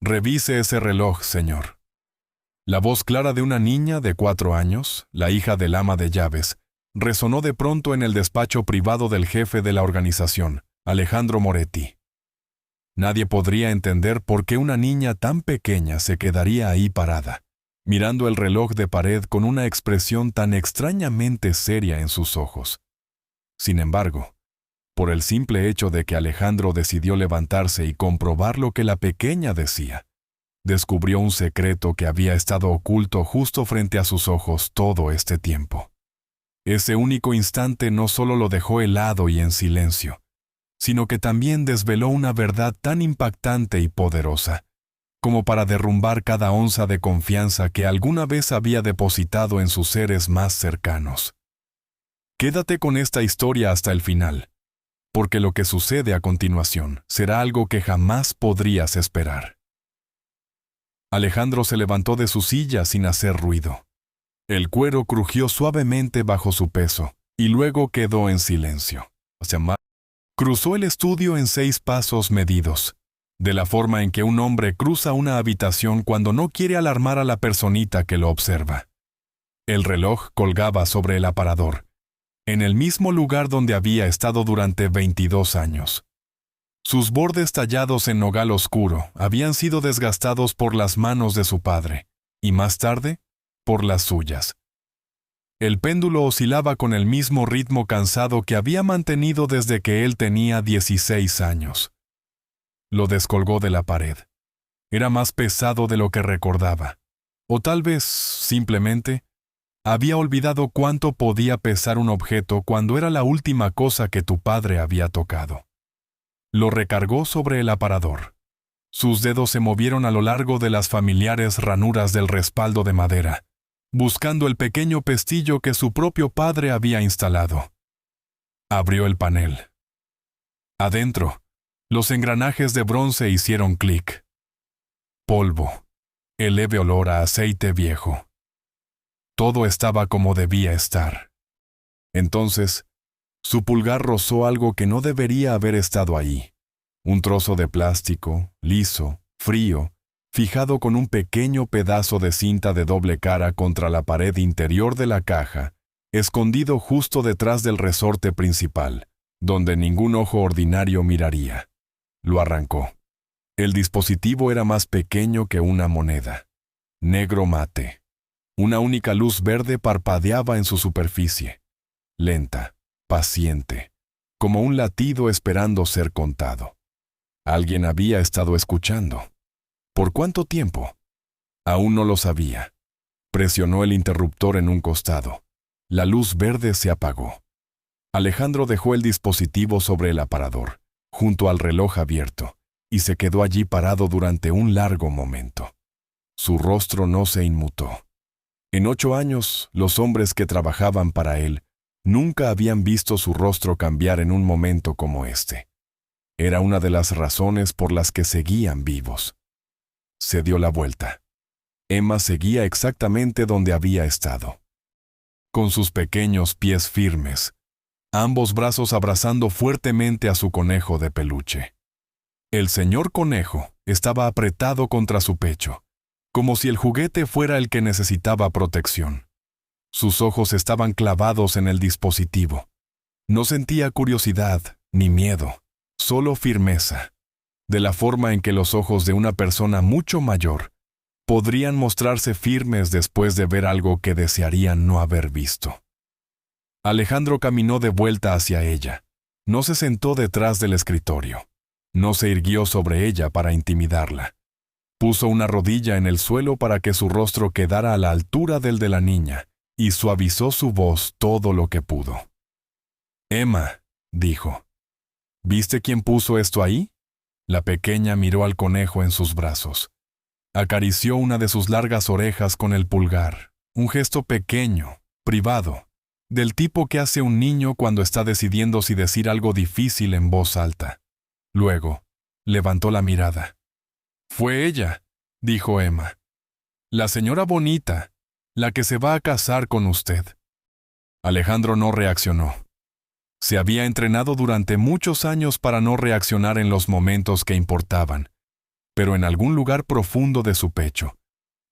Revise ese reloj, señor. La voz clara de una niña de 4 años, la hija del ama de llaves, resonó de pronto en el despacho privado del jefe de la organización, Alejandro Moretti. Nadie podría entender por qué una niña tan pequeña se quedaría ahí parada, mirando el reloj de pared con una expresión tan extrañamente seria en sus ojos. Sin embargo, por el simple hecho de que Alejandro decidió levantarse y comprobar lo que la pequeña decía, descubrió un secreto que había estado oculto justo frente a sus ojos todo este tiempo. Ese único instante no solo lo dejó helado y en silencio, sino que también desveló una verdad tan impactante y poderosa, como para derrumbar cada onza de confianza que alguna vez había depositado en sus seres más cercanos. Quédate con esta historia hasta el final, porque lo que sucede a continuación será algo que jamás podrías esperar. Alejandro se levantó de su silla sin hacer ruido. El cuero crujió suavemente bajo su peso, y luego quedó en silencio. Cruzó el estudio en 6 pasos medidos, de la forma en que un hombre cruza una habitación cuando no quiere alarmar a la personita que lo observa. El reloj colgaba sobre el aparador, en el mismo lugar donde había estado durante 22 años. Sus bordes tallados en nogal oscuro habían sido desgastados por las manos de su padre, y más tarde, por las suyas. El péndulo oscilaba con el mismo ritmo cansado que había mantenido desde que él tenía 16 años. Lo descolgó de la pared. Era más pesado de lo que recordaba. O tal vez, simplemente, había olvidado cuánto podía pesar un objeto cuando era la última cosa que tu padre había tocado. Lo recargó sobre el aparador. Sus dedos se movieron a lo largo de las familiares ranuras del respaldo de madera, buscando el pequeño pestillo que su propio padre había instalado. Abrió el panel. Adentro, los engranajes de bronce hicieron clic. Polvo. El leve olor a aceite viejo. Todo estaba como debía estar. Entonces, su pulgar rozó algo que no debería haber estado ahí. Un trozo de plástico, liso, frío, fijado con un pequeño pedazo de cinta de doble cara contra la pared interior de la caja, escondido justo detrás del resorte principal, donde ningún ojo ordinario miraría. Lo arrancó. El dispositivo era más pequeño que una moneda. Negro mate. Una única luz verde parpadeaba en su superficie. Lenta, paciente, como un latido esperando ser contado. Alguien había estado escuchando. ¿Por cuánto tiempo? Aún no lo sabía. Presionó el interruptor en un costado. La luz verde se apagó. Alejandro dejó el dispositivo sobre el aparador, junto al reloj abierto, y se quedó allí parado durante un largo momento. Su rostro no se inmutó. En 8 años, los hombres que trabajaban para él nunca habían visto su rostro cambiar en un momento como este. Era una de las razones por las que seguían vivos. Se dio la vuelta. Emma seguía exactamente donde había estado. Con sus pequeños pies firmes, ambos brazos abrazando fuertemente a su conejo de peluche. El señor conejo estaba apretado contra su pecho, como si el juguete fuera el que necesitaba protección. Sus ojos estaban clavados en el dispositivo. No sentía curiosidad ni miedo, solo firmeza, de la forma en que los ojos de una persona mucho mayor podrían mostrarse firmes después de ver algo que desearían no haber visto. Alejandro caminó de vuelta hacia ella. No se sentó detrás del escritorio. No se irguió sobre ella para intimidarla. Puso una rodilla en el suelo para que su rostro quedara a la altura del de la niña, y suavizó su voz todo lo que pudo. «Emma», dijo, «¿viste quién puso esto ahí?» La pequeña miró al conejo en sus brazos. Acarició una de sus largas orejas con el pulgar, un gesto pequeño, privado, del tipo que hace un niño cuando está decidiendo si decir algo difícil en voz alta. Luego, levantó la mirada. «Fue ella», dijo Emma. «La señora bonita, la que se va a casar con usted». Alejandro no reaccionó. Se había entrenado durante muchos años para no reaccionar en los momentos que importaban, pero en algún lugar profundo de su pecho,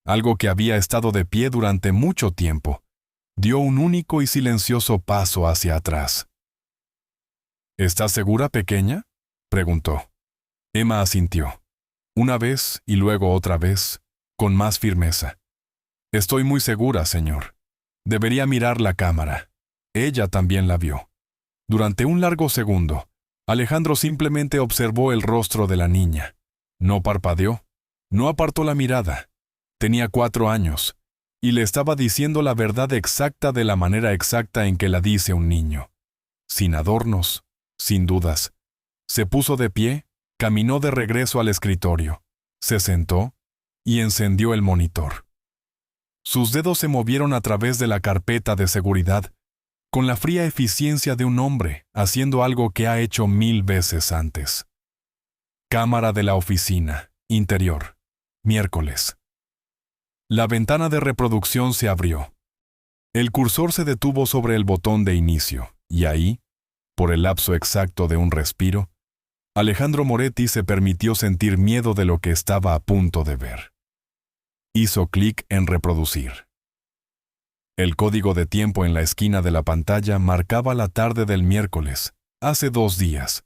algo que había estado de pie durante mucho tiempo, dio un único y silencioso paso hacia atrás. ¿Estás segura, pequeña?, preguntó. Emma asintió, una vez y luego otra vez, con más firmeza. Estoy muy segura, señor. Debería mirar la cámara. Ella también la vio. Durante un largo segundo, Alejandro simplemente observó el rostro de la niña. No parpadeó, no apartó la mirada. Tenía 4 años, y le estaba diciendo la verdad exacta de la manera exacta en que la dice un niño. Sin adornos, sin dudas. Se puso de pie, caminó de regreso al escritorio, se sentó y encendió el monitor. Sus dedos se movieron a través de la carpeta de seguridad, con la fría eficiencia de un hombre haciendo algo que ha hecho 1000 veces antes. Cámara de la oficina, interior, miércoles. La ventana de reproducción se abrió. El cursor se detuvo sobre el botón de inicio, y ahí, por el lapso exacto de un respiro, Alejandro Moretti se permitió sentir miedo de lo que estaba a punto de ver. Hizo clic en reproducir. El código de tiempo en la esquina de la pantalla marcaba la tarde del miércoles, hace 2 días.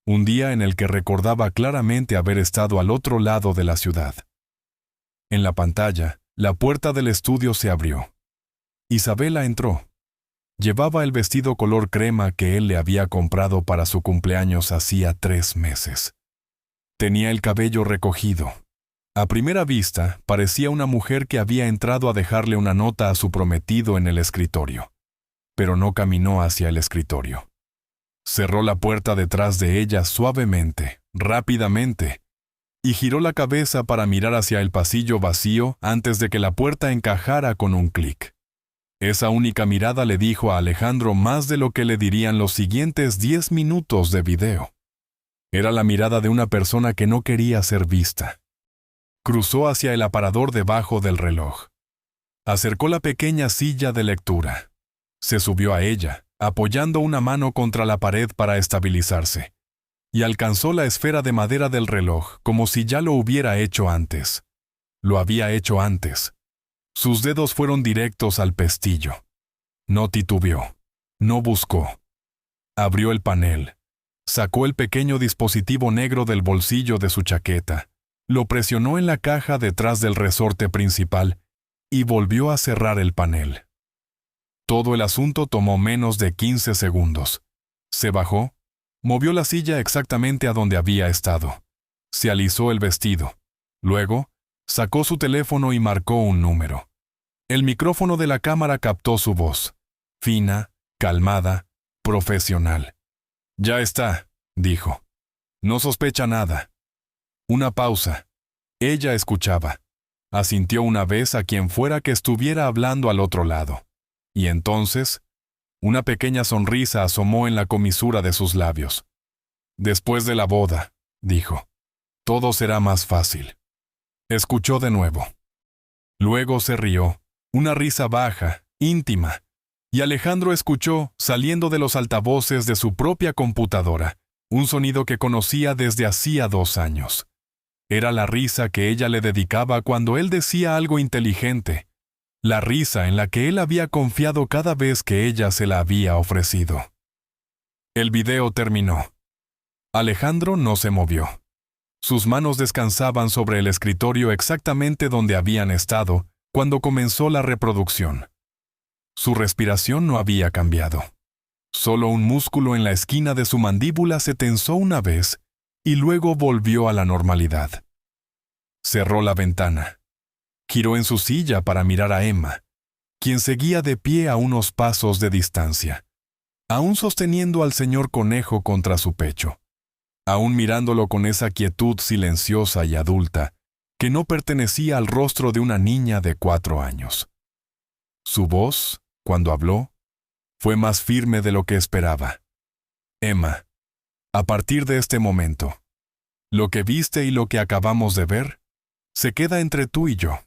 Un día en el que recordaba claramente haber estado al otro lado de la ciudad. En la pantalla, la puerta del estudio se abrió. Isabela entró. Llevaba el vestido color crema que él le había comprado para su cumpleaños hacía 3 meses. Tenía el cabello recogido. A primera vista, parecía una mujer que había entrado a dejarle una nota a su prometido en el escritorio. Pero no caminó hacia el escritorio. Cerró la puerta detrás de ella suavemente, rápidamente, y giró la cabeza para mirar hacia el pasillo vacío antes de que la puerta encajara con un clic. Esa única mirada le dijo a Alejandro más de lo que le dirían los siguientes 10 minutos de video. Era la mirada de una persona que no quería ser vista. Cruzó hacia el aparador debajo del reloj. Acercó la pequeña silla de lectura. Se subió a ella, apoyando una mano contra la pared para estabilizarse, y alcanzó la esfera de madera del reloj como si ya lo hubiera hecho antes. Lo había hecho antes. Sus dedos fueron directos al pestillo. No titubeó. No buscó. Abrió el panel. Sacó el pequeño dispositivo negro del bolsillo de su chaqueta. Lo presionó en la caja detrás del resorte principal y volvió a cerrar el panel. Todo el asunto tomó menos de 15 segundos. Se bajó, movió la silla exactamente a donde había estado. Se alisó el vestido. Luego, sacó su teléfono y marcó un número. El micrófono de la cámara captó su voz. Fina, calmada, profesional. «Ya está», dijo. «No sospecha nada». Una pausa. Ella escuchaba. Asintió una vez a quien fuera que estuviera hablando al otro lado. Y entonces, una pequeña sonrisa asomó en la comisura de sus labios. «Después de la boda», dijo, «todo será más fácil». Escuchó de nuevo. Luego se rió, una risa baja, íntima, y Alejandro escuchó, saliendo de los altavoces de su propia computadora, un sonido que conocía desde hacía 2 años. Era la risa que ella le dedicaba cuando él decía algo inteligente, la risa en la que él había confiado cada vez que ella se la había ofrecido. El video terminó. Alejandro no se movió. Sus manos descansaban sobre el escritorio exactamente donde habían estado cuando comenzó la reproducción. Su respiración no había cambiado. Solo un músculo en la esquina de su mandíbula se tensó una vez y luego volvió a la normalidad. Cerró la ventana. Giró en su silla para mirar a Emma, quien seguía de pie a unos pasos de distancia, aún sosteniendo al señor Conejo contra su pecho, aún mirándolo con esa quietud silenciosa y adulta que no pertenecía al rostro de una niña de 4 años. Su voz, cuando habló, fue más firme de lo que esperaba. «Emma, a partir de este momento, lo que viste y lo que acabamos de ver, se queda entre tú y yo.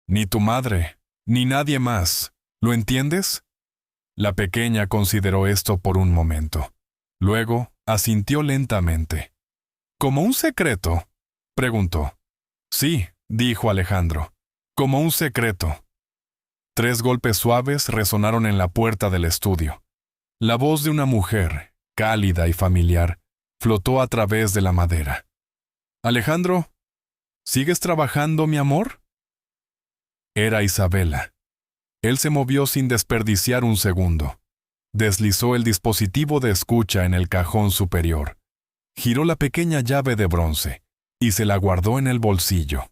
Ni tu madre, ni nadie más. ¿Lo entiendes?» La pequeña consideró esto por un momento. Luego, asintió lentamente. «¿Como un secreto?», preguntó. Sí, dijo Alejandro, como un secreto. 3 golpes suaves resonaron en la puerta del estudio. La voz de una mujer, cálida y familiar, flotó a través de la madera. Alejandro, ¿sigues trabajando, mi amor? Era Isabela. Él se movió sin desperdiciar un segundo. Deslizó el dispositivo de escucha en el cajón superior. Giró la pequeña llave de bronce y se la guardó en el bolsillo.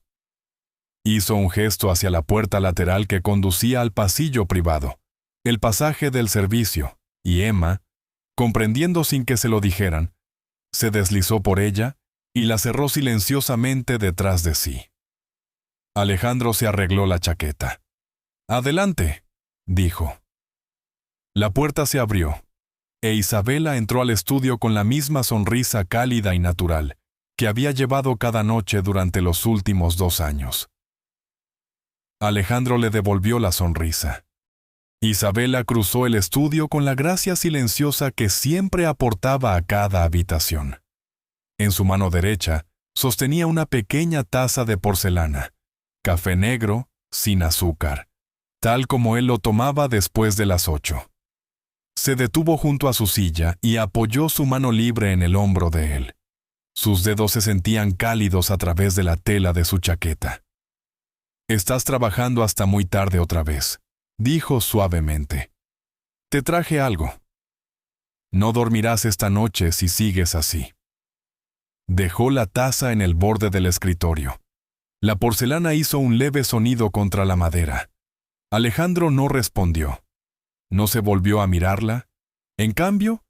Hizo un gesto hacia la puerta lateral que conducía al pasillo privado, el pasaje del servicio, y Emma, comprendiendo sin que se lo dijeran, se deslizó por ella y la cerró silenciosamente detrás de sí. Alejandro se arregló la chaqueta. «Adelante», dijo. La puerta se abrió, e Isabela entró al estudio con la misma sonrisa cálida y natural que había llevado cada noche durante los últimos 2 años. Alejandro le devolvió la sonrisa. Isabela cruzó el estudio con la gracia silenciosa que siempre aportaba a cada habitación. En su mano derecha sostenía una pequeña taza de porcelana, café negro, sin azúcar, tal como él lo tomaba después de las 8. Se detuvo junto a su silla y apoyó su mano libre en el hombro de él. Sus dedos se sentían cálidos a través de la tela de su chaqueta. «Estás trabajando hasta muy tarde otra vez», dijo suavemente. «Te traje algo. No dormirás esta noche si sigues así». Dejó la taza en el borde del escritorio. La porcelana hizo un leve sonido contra la madera. Alejandro no respondió. No se volvió a mirarla. En cambio,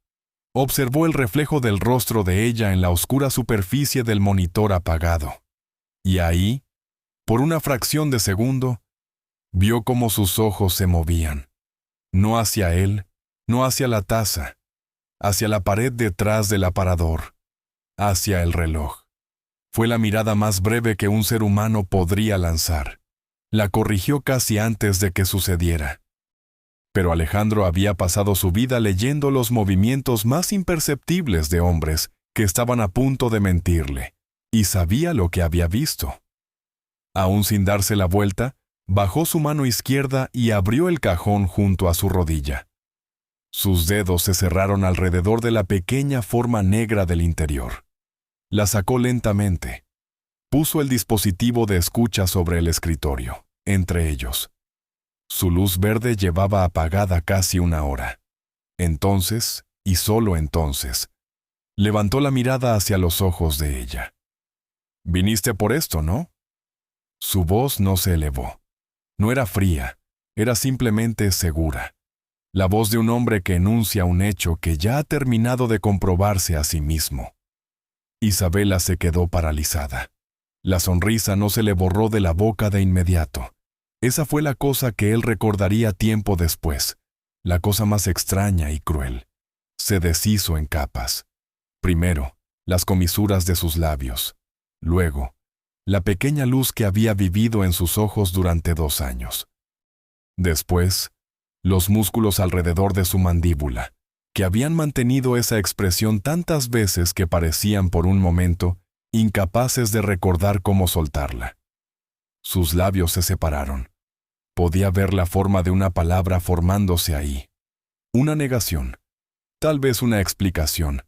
observó el reflejo del rostro de ella en la oscura superficie del monitor apagado. Y ahí, por una fracción de segundo, vio cómo sus ojos se movían. No hacia él, no hacia la taza, hacia la pared detrás del aparador, hacia el reloj. Fue la mirada más breve que un ser humano podría lanzar. La corrigió casi antes de que sucediera. Pero Alejandro había pasado su vida leyendo los movimientos más imperceptibles de hombres que estaban a punto de mentirle, y sabía lo que había visto. Aún sin darse la vuelta, bajó su mano izquierda y abrió el cajón junto a su rodilla. Sus dedos se cerraron alrededor de la pequeña forma negra del interior. La sacó lentamente. Puso el dispositivo de escucha sobre el escritorio, entre ellos. Su luz verde llevaba apagada casi 1 hora. Entonces, y solo entonces, levantó la mirada hacia los ojos de ella. «Viniste por esto, ¿no?» Su voz no se elevó. No era fría, era simplemente segura. La voz de un hombre que enuncia un hecho que ya ha terminado de comprobarse a sí mismo. Isabela se quedó paralizada. La sonrisa no se le borró de la boca de inmediato. Esa fue la cosa que él recordaría tiempo después, la cosa más extraña y cruel. Se deshizo en capas. Primero, las comisuras de sus labios. Luego, la pequeña luz que había vivido en sus ojos durante 2 años. Después, los músculos alrededor de su mandíbula, que habían mantenido esa expresión tantas veces que parecían por un momento incapaces de recordar cómo soltarla. Sus labios se separaron. Podía ver la forma de una palabra formándose ahí. Una negación. Tal vez una explicación.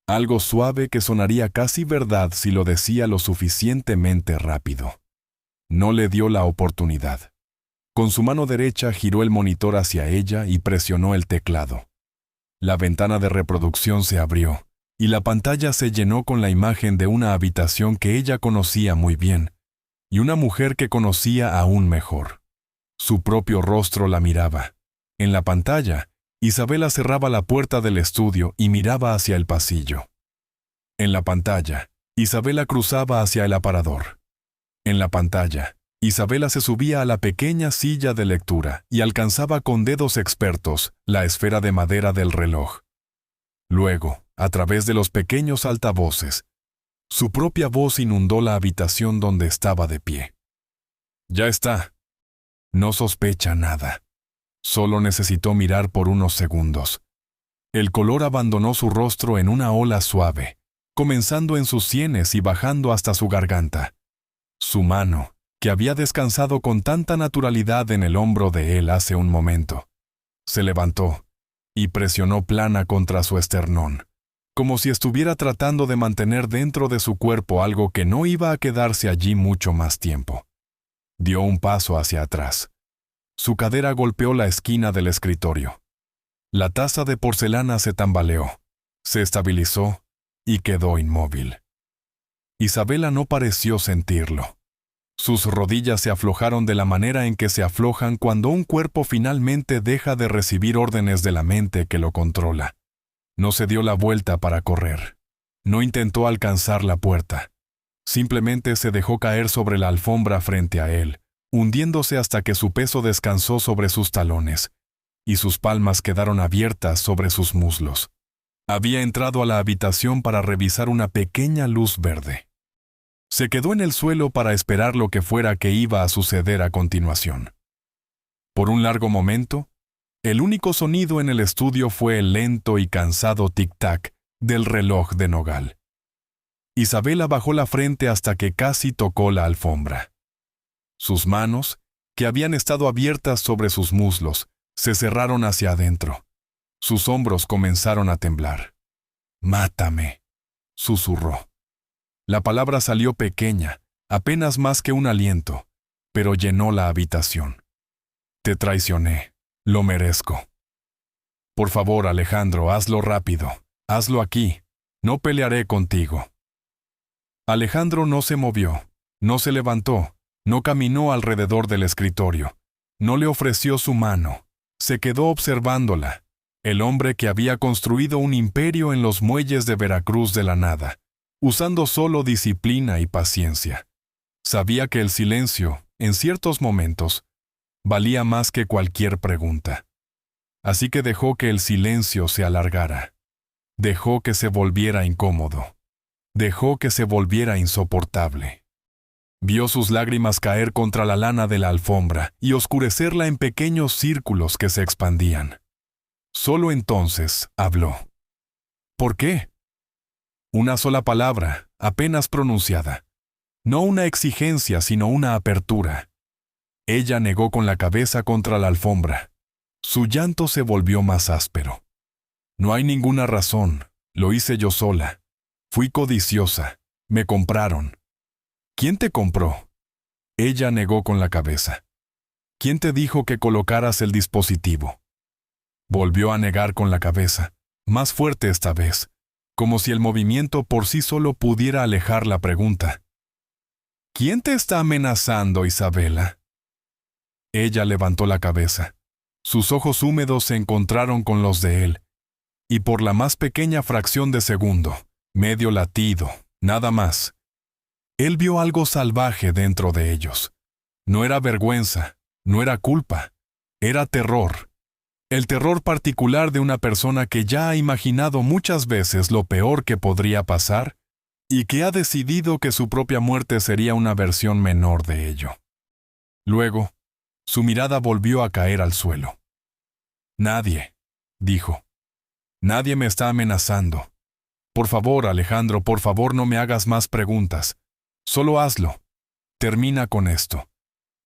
Algo suave que sonaría casi verdad si lo decía lo suficientemente rápido. No le dio la oportunidad. Con su mano derecha giró el monitor hacia ella y presionó el teclado. La ventana de reproducción se abrió, y la pantalla se llenó con la imagen de una habitación que ella conocía muy bien, y una mujer que conocía aún mejor. Su propio rostro la miraba. En la pantalla, Isabela cerraba la puerta del estudio y miraba hacia el pasillo. En la pantalla, Isabela cruzaba hacia el aparador. En la pantalla, Isabela se subía a la pequeña silla de lectura y alcanzaba con dedos expertos la esfera de madera del reloj. Luego, a través de los pequeños altavoces, su propia voz inundó la habitación donde estaba de pie. «Ya está». No sospecha nada. Solo necesitó mirar por unos segundos. El color abandonó su rostro en una ola suave, comenzando en sus sienes y bajando hasta su garganta. Su mano, que había descansado con tanta naturalidad en el hombro de él hace un momento, se levantó y presionó plana contra su esternón, como si estuviera tratando de mantener dentro de su cuerpo algo que no iba a quedarse allí mucho más tiempo. Dio un paso hacia atrás. Su cadera golpeó la esquina del escritorio. La taza de porcelana se tambaleó, se estabilizó y quedó inmóvil. Isabela no pareció sentirlo. Sus rodillas se aflojaron de la manera en que se aflojan cuando un cuerpo finalmente deja de recibir órdenes de la mente que lo controla. No se dio la vuelta para correr. No intentó alcanzar la puerta. Simplemente se dejó caer sobre la alfombra frente a él, hundiéndose hasta que su peso descansó sobre sus talones, y sus palmas quedaron abiertas sobre sus muslos. Había entrado a la habitación para revisar una pequeña luz verde. Se quedó en el suelo para esperar lo que fuera que iba a suceder a continuación. Por un largo momento, el único sonido en el estudio fue el lento y cansado tic-tac del reloj de nogal. Isabela bajó la frente hasta que casi tocó la alfombra. Sus manos, que habían estado abiertas sobre sus muslos, se cerraron hacia adentro. Sus hombros comenzaron a temblar. «Mátame», susurró. La palabra salió pequeña, apenas más que un aliento, pero llenó la habitación. «Te traicioné. Lo merezco. Por favor, Alejandro, hazlo rápido. Hazlo aquí. No pelearé contigo». Alejandro no se movió, no se levantó, no caminó alrededor del escritorio, no le ofreció su mano, se quedó observándola, el hombre que había construido un imperio en los muelles de Veracruz de la nada, usando solo disciplina y paciencia. Sabía que el silencio, en ciertos momentos, valía más que cualquier pregunta. Así que dejó que el silencio se alargara. Dejó que se volviera incómodo. Dejó que se volviera insoportable. Vio sus lágrimas caer contra la lana de la alfombra y oscurecerla en pequeños círculos que se expandían. Solo entonces habló. ¿Por qué? Una sola palabra, apenas pronunciada. No una exigencia, sino una apertura. Ella negó con la cabeza contra la alfombra. Su llanto se volvió más áspero. No hay ninguna razón. Lo hice yo sola. Fui codiciosa. Me compraron. ¿Quién te compró? Ella negó con la cabeza. ¿Quién te dijo que colocaras el dispositivo? Volvió a negar con la cabeza, más fuerte esta vez, como si el movimiento por sí solo pudiera alejar la pregunta. ¿Quién te está amenazando, Isabela? Ella levantó la cabeza. Sus ojos húmedos se encontraron con los de él, y por la más pequeña fracción de segundo, medio latido, nada más, él vio algo salvaje dentro de ellos. No era vergüenza, no era culpa, era terror. El terror particular de una persona que ya ha imaginado muchas veces lo peor que podría pasar y que ha decidido que su propia muerte sería una versión menor de ello. Luego, su mirada volvió a caer al suelo. «Nadie», dijo. «Nadie me está amenazando. Por favor, Alejandro, por favor no me hagas más preguntas. Solo hazlo. Termina con esto.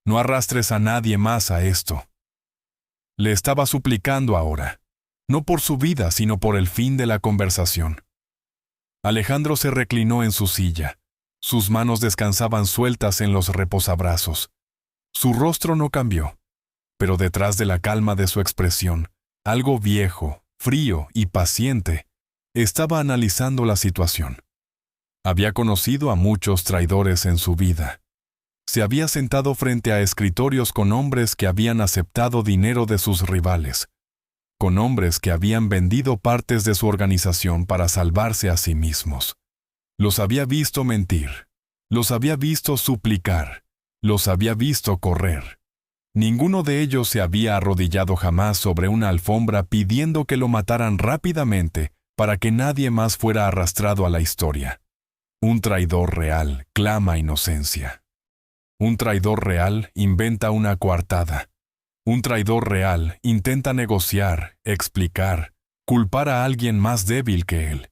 No arrastres a nadie más a esto». Le estaba suplicando ahora, no por su vida, sino por el fin de la conversación. Alejandro se reclinó en su silla. Sus manos descansaban sueltas en los reposabrazos. Su rostro no cambió, pero detrás de la calma de su expresión, algo viejo, frío y paciente, estaba analizando la situación. Había conocido a muchos traidores en su vida. Se había sentado frente a escritorios con hombres que habían aceptado dinero de sus rivales, con hombres que habían vendido partes de su organización para salvarse a sí mismos. Los había visto mentir, los había visto suplicar, los había visto correr. Ninguno de ellos se había arrodillado jamás sobre una alfombra pidiendo que lo mataran rápidamente para que nadie más fuera arrastrado a la historia. Un traidor real clama inocencia. Un traidor real inventa una coartada. Un traidor real intenta negociar, explicar, culpar a alguien más débil que él.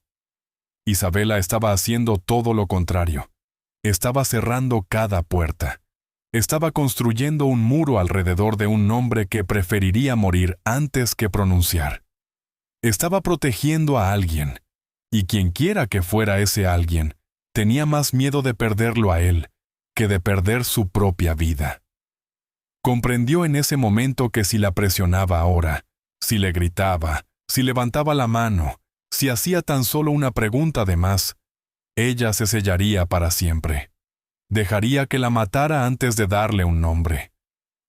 Isabela estaba haciendo todo lo contrario. Estaba cerrando cada puerta. Estaba construyendo un muro alrededor de un nombre que preferiría morir antes que pronunciar. Estaba protegiendo a alguien, y quienquiera que fuera ese alguien, tenía más miedo de perderlo a él que de perder su propia vida. Comprendió en ese momento que si la presionaba ahora, si le gritaba, si levantaba la mano, si hacía tan solo una pregunta de más, ella se sellaría para siempre. Dejaría que la matara antes de darle un nombre.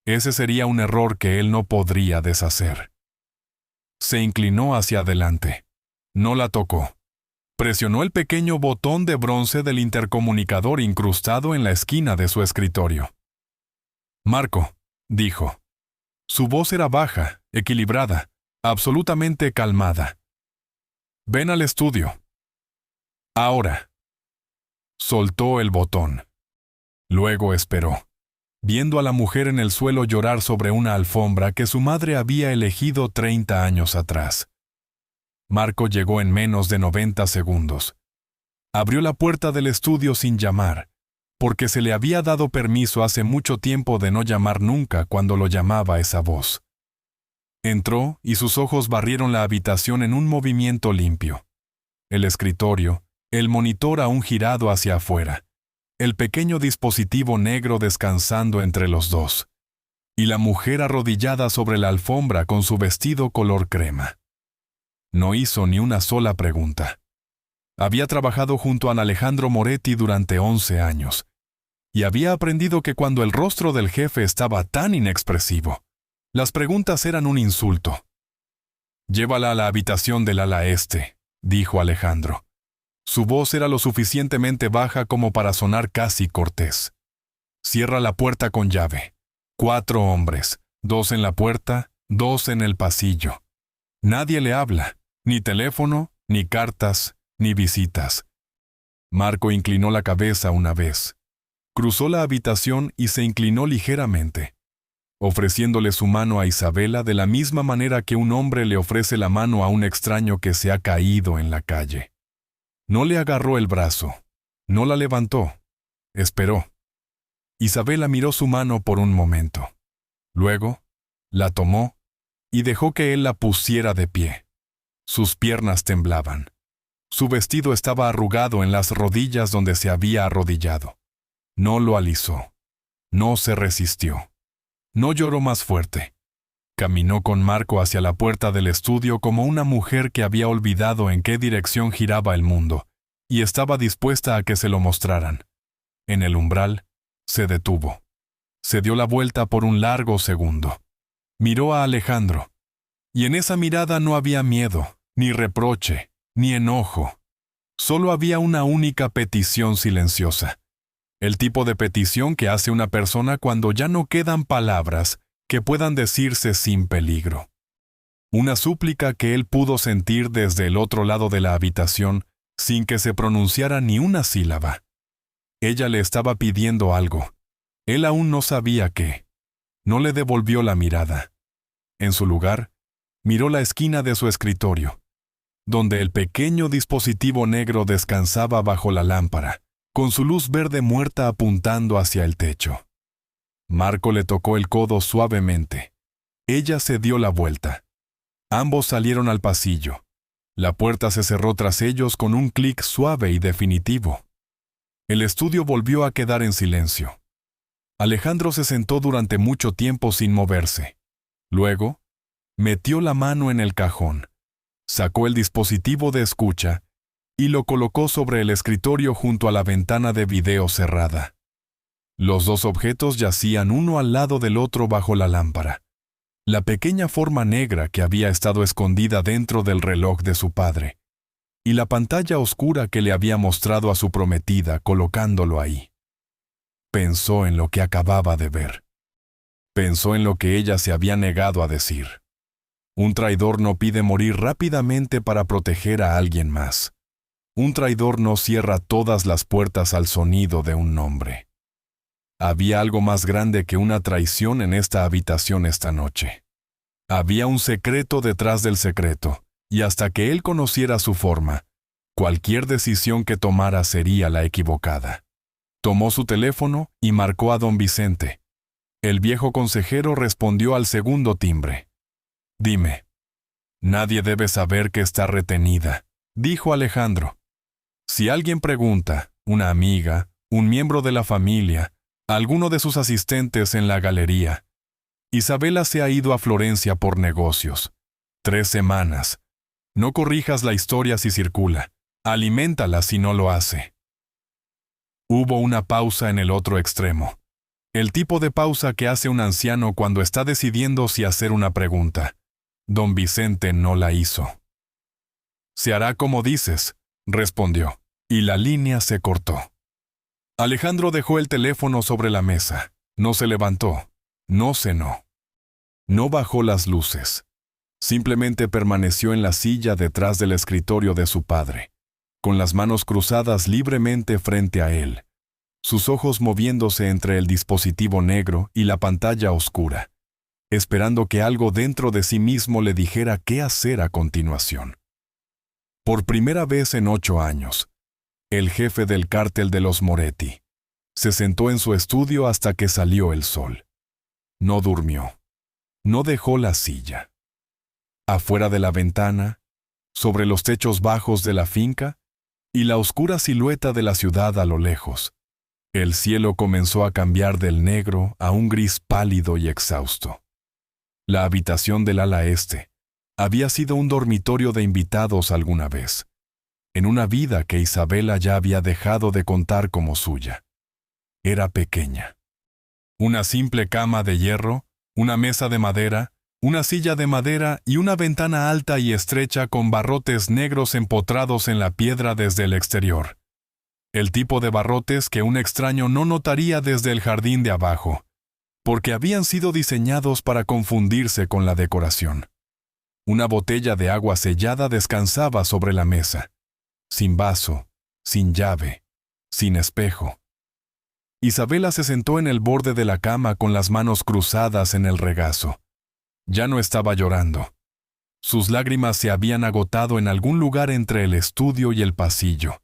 Ese sería un error que él no podría deshacer. Se inclinó hacia adelante. No la tocó. Presionó el pequeño botón de bronce del intercomunicador incrustado en la esquina de su escritorio. «Marco», dijo. Su voz era baja, equilibrada, absolutamente calmada. «Ven al estudio». «Ahora». Soltó el botón. Luego esperó, viendo a la mujer en el suelo llorar sobre una alfombra que su madre había elegido 30 años atrás. Marco llegó en menos de 90 segundos. Abrió la puerta del estudio sin llamar, porque se le había dado permiso hace mucho tiempo de no llamar nunca cuando lo llamaba esa voz. Entró y sus ojos barrieron la habitación en un movimiento limpio. El escritorio, el monitor aún girado hacia afuera, el pequeño dispositivo negro descansando entre los dos, y la mujer arrodillada sobre la alfombra con su vestido color crema. No hizo ni una sola pregunta. Había trabajado junto a Alejandro Moretti durante 11 años, y había aprendido que cuando el rostro del jefe estaba tan inexpresivo, las preguntas eran un insulto. «Llévala a la habitación del ala este», dijo Alejandro. Su voz era lo suficientemente baja como para sonar casi cortés. «Cierra la puerta con llave. 4 hombres, 2 en la puerta, 2 en el pasillo. Nadie le habla, ni teléfono, ni cartas, ni visitas». Marco inclinó la cabeza una vez. Cruzó la habitación y se inclinó ligeramente, ofreciéndole su mano a Isabela de la misma manera que un hombre le ofrece la mano a un extraño que se ha caído en la calle. No le agarró el brazo, no la levantó, esperó. Isabela miró su mano por un momento. Luego, la tomó y dejó que él la pusiera de pie. Sus piernas temblaban. Su vestido estaba arrugado en las rodillas donde se había arrodillado. No lo alisó. No se resistió. No lloró más fuerte. Caminó con Marco hacia la puerta del estudio como una mujer que había olvidado en qué dirección giraba el mundo y estaba dispuesta a que se lo mostraran. En el umbral, se detuvo. Se dio la vuelta por un largo segundo. Miró a Alejandro, y en esa mirada no había miedo, ni reproche, ni enojo. Solo había una única petición silenciosa. El tipo de petición que hace una persona cuando ya no quedan palabras que puedan decirse sin peligro. Una súplica que él pudo sentir desde el otro lado de la habitación sin que se pronunciara ni una sílaba. Ella le estaba pidiendo algo. Él aún no sabía qué. No le devolvió la mirada. En su lugar, miró la esquina de su escritorio, donde el pequeño dispositivo negro descansaba bajo la lámpara, con su luz verde muerta apuntando hacia el techo. Marco le tocó el codo suavemente. Ella se dio la vuelta. Ambos salieron al pasillo. La puerta se cerró tras ellos con un clic suave y definitivo. El estudio volvió a quedar en silencio. Alejandro se sentó durante mucho tiempo sin moverse. Luego, metió la mano en el cajón, sacó el dispositivo de escucha y lo colocó sobre el escritorio junto a la ventana de video cerrada. Los dos objetos yacían uno al lado del otro bajo la lámpara. La pequeña forma negra que había estado escondida dentro del reloj de su padre, y la pantalla oscura que le había mostrado a su prometida colocándolo ahí. Pensó en lo que acababa de ver. Pensó en lo que ella se había negado a decir. Un traidor no pide morir rápidamente para proteger a alguien más. Un traidor no cierra todas las puertas al sonido de un nombre. Había algo más grande que una traición en esta habitación esta noche. Había un secreto detrás del secreto, y hasta que él conociera su forma, Cualquier decisión que tomara sería la equivocada. Tomó su teléfono y marcó a don Vicente. El viejo consejero respondió al segundo timbre. «Dime». «Nadie debe saber que está retenida», dijo Alejandro. «Si alguien pregunta, una amiga, un miembro de la familia, alguno de sus asistentes en la galería. Isabela se ha ido a Florencia por negocios. 3 semanas. No corrijas la historia si circula. Aliméntala si no lo hace». Hubo una pausa en el otro extremo. El tipo de pausa que hace un anciano cuando está decidiendo si hacer una pregunta. Don Vicente no la hizo. «Se hará como dices», respondió, y la línea se cortó. Alejandro dejó el teléfono sobre la mesa. No se levantó. No cenó. No bajó las luces. Simplemente permaneció en la silla detrás del escritorio de su padre, con las manos cruzadas libremente frente a él, sus ojos moviéndose entre el dispositivo negro y la pantalla oscura, esperando que algo dentro de sí mismo le dijera qué hacer a continuación. Por primera vez en 8 años, el jefe del cártel de los Moretti se sentó en su estudio hasta que salió el sol. No durmió. No dejó la silla. Afuera de la ventana, sobre los techos bajos de la finca y la oscura silueta de la ciudad a lo lejos, el cielo comenzó a cambiar del negro a un gris pálido y exhausto. La habitación del ala este había sido un dormitorio de invitados alguna vez, en una vida que Isabela ya había dejado de contar como suya. Era pequeña. Una simple cama de hierro, una mesa de madera, una silla de madera y una ventana alta y estrecha con barrotes negros empotrados en la piedra desde el exterior. El tipo de barrotes que un extraño no notaría desde el jardín de abajo, porque habían sido diseñados para confundirse con la decoración. Una botella de agua sellada descansaba sobre la mesa, sin vaso, sin llave, sin espejo. Isabela se sentó en el borde de la cama con las manos cruzadas en el regazo. Ya no estaba llorando. Sus lágrimas se habían agotado en algún lugar entre el estudio y el pasillo,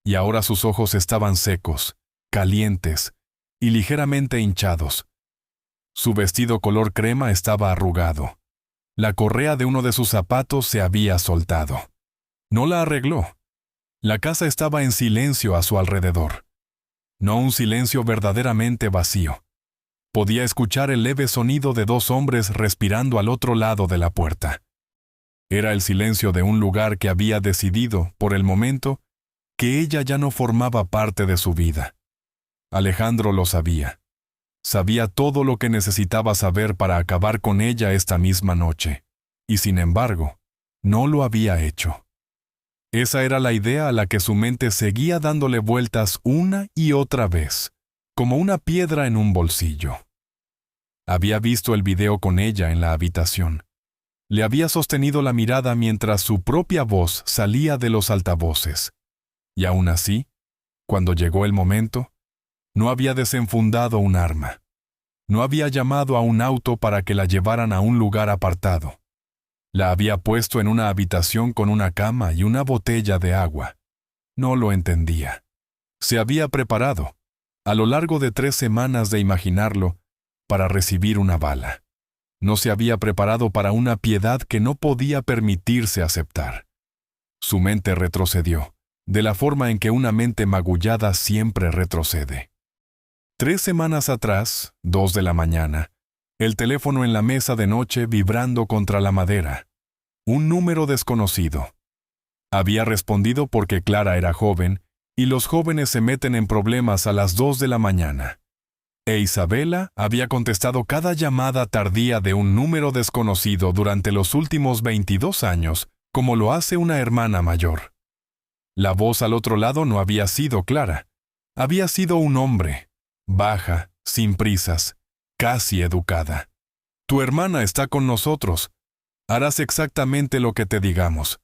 y ahora sus ojos estaban secos, calientes y ligeramente hinchados. Su vestido color crema estaba arrugado. La correa de uno de sus zapatos se había soltado. No la arregló. La casa estaba en silencio a su alrededor. No un silencio verdaderamente vacío. Podía escuchar el leve sonido de 2 hombres respirando al otro lado de la puerta. Era el silencio de un lugar que había decidido, por el momento, que ella ya no formaba parte de su vida. Alejandro lo sabía. Sabía todo lo que necesitaba saber para acabar con ella esta misma noche, y sin embargo, no lo había hecho. Esa era la idea a la que su mente seguía dándole vueltas una y otra vez, como una piedra en un bolsillo. Había visto el video con ella en la habitación. Le había sostenido la mirada mientras su propia voz salía de los altavoces. Y aún así, cuando llegó el momento, no había desenfundado un arma. No había llamado a un auto para que la llevaran a un lugar apartado. La había puesto en una habitación con una cama y una botella de agua. No lo entendía. Se había preparado, a lo largo de 3 semanas de imaginarlo, para recibir una bala. No se había preparado para una piedad que no podía permitirse aceptar. Su mente retrocedió, de la forma en que una mente magullada siempre retrocede. 3 semanas atrás, 2 de la mañana, el teléfono en la mesa de noche vibrando contra la madera. Un número desconocido. Había respondido porque Clara era joven, y los jóvenes se meten en problemas a las 2 de la mañana. E Isabela había contestado cada llamada tardía de un número desconocido durante los últimos 22 años, como lo hace una hermana mayor. La voz al otro lado no había sido Clara. Había sido un hombre, baja, sin prisas, casi educada. Tu hermana está con nosotros. Harás exactamente lo que te digamos.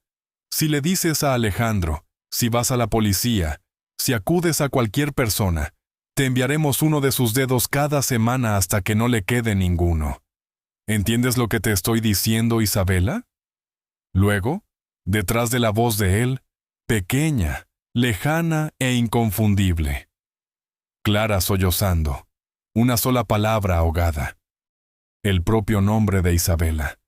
Si le dices a Alejandro, si vas a la policía, si acudes a cualquier persona, te enviaremos uno de sus dedos cada semana hasta que no le quede ninguno. ¿Entiendes lo que te estoy diciendo, Isabela? Luego, detrás de la voz de él, pequeña, lejana e inconfundible. Clara sollozando, una sola palabra ahogada. El propio nombre de Isabela,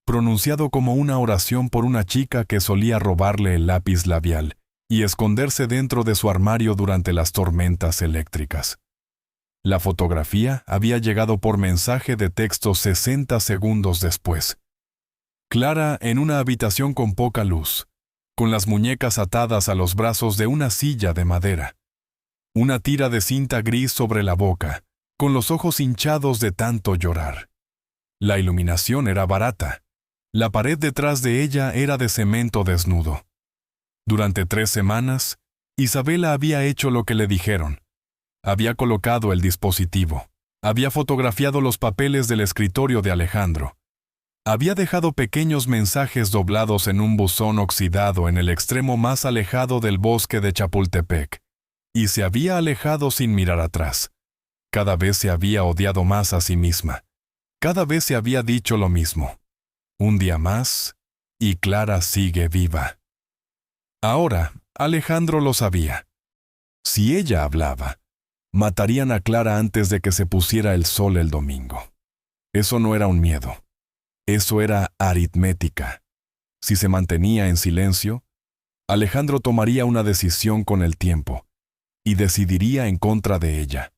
pronunciado como una oración por una chica que solía robarle el lápiz labial y esconderse dentro de su armario durante las tormentas eléctricas. La fotografía había llegado por mensaje de texto 60 segundos después. Clara en una habitación con poca luz, con las muñecas atadas a los brazos de una silla de madera. Una tira de cinta gris sobre la boca, con los ojos hinchados de tanto llorar. La iluminación era barata. La pared detrás de ella era de cemento desnudo. Durante 3 semanas, Isabela había hecho lo que le dijeron. Había colocado el dispositivo. Había fotografiado los papeles del escritorio de Alejandro. Había dejado pequeños mensajes doblados en un buzón oxidado en el extremo más alejado del bosque de Chapultepec. Y se había alejado sin mirar atrás. Cada vez se había odiado más a sí misma. Cada vez se había dicho lo mismo. Un día más, y Clara sigue viva. Ahora, Alejandro lo sabía. Si ella hablaba, matarían a Clara antes de que se pusiera el sol el domingo. Eso no era un miedo. Eso era aritmética. Si se mantenía en silencio, Alejandro tomaría una decisión con el tiempo y decidiría en contra de ella.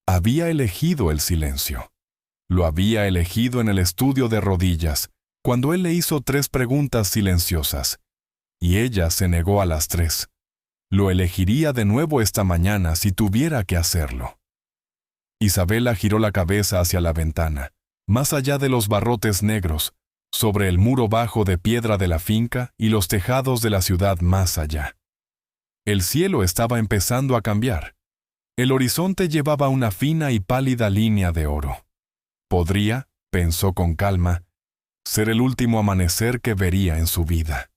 Había elegido el silencio. Lo había elegido en el estudio de rodillas, cuando él le hizo 3 preguntas silenciosas, y ella se negó a las 3. Lo elegiría de nuevo esta mañana si tuviera que hacerlo. Isabela giró la cabeza hacia la ventana, más allá de los barrotes negros, sobre el muro bajo de piedra de la finca y los tejados de la ciudad más allá. El cielo estaba empezando a cambiar. El horizonte llevaba una fina y pálida línea de oro. Podría, pensó con calma, ser el último amanecer que vería en su vida.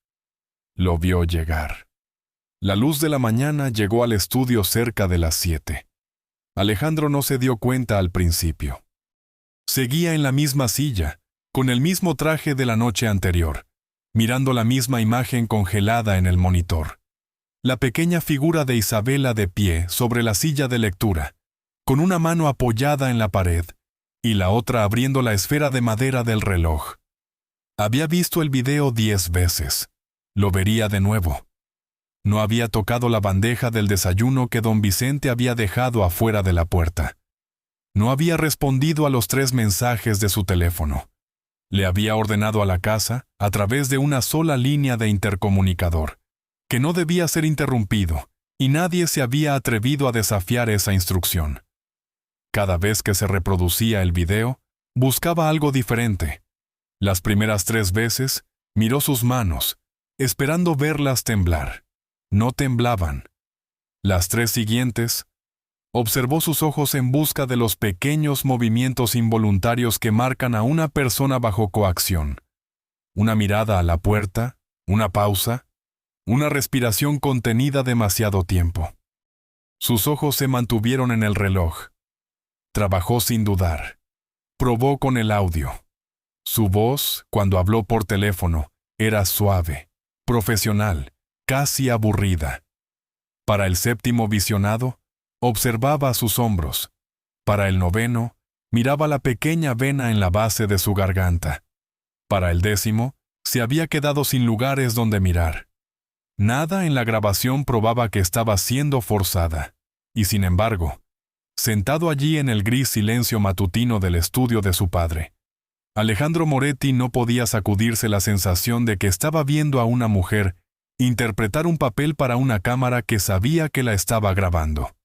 Lo vio llegar. La luz de la mañana llegó al estudio cerca de las 7. Alejandro no se dio cuenta al principio. Seguía en la misma silla, con el mismo traje de la noche anterior, mirando la misma imagen congelada en el monitor. La pequeña figura de Isabela de pie sobre la silla de lectura, con una mano apoyada en la pared y la otra abriendo la esfera de madera del reloj. Había visto el video 10 veces. Lo vería de nuevo. No había tocado la bandeja del desayuno que don Vicente había dejado afuera de la puerta. No había respondido a los 3 mensajes de su teléfono. Le había ordenado a la casa, a través de una sola línea de intercomunicador, que no debía ser interrumpido, y nadie se había atrevido a desafiar esa instrucción. Cada vez que se reproducía el video, buscaba algo diferente. Las primeras 3 veces, miró sus manos, esperando verlas temblar. No temblaban. Las 3 siguientes, observó sus ojos en busca de los pequeños movimientos involuntarios que marcan a una persona bajo coacción. Una mirada a la puerta, una pausa, una respiración contenida demasiado tiempo. Sus ojos se mantuvieron en el reloj. Trabajó sin dudar. Probó con el audio. Su voz, cuando habló por teléfono, era suave, profesional, casi aburrida. Para el 7º visionado, observaba sus hombros. Para el 9º, miraba la pequeña vena en la base de su garganta. Para el 10º, se había quedado sin lugares donde mirar. Nada en la grabación probaba que estaba siendo forzada, y sin embargo, sentado allí en el gris silencio matutino del estudio de su padre, Alejandro Moretti no podía sacudirse la sensación de que estaba viendo a una mujer interpretar un papel para una cámara que sabía que la estaba grabando.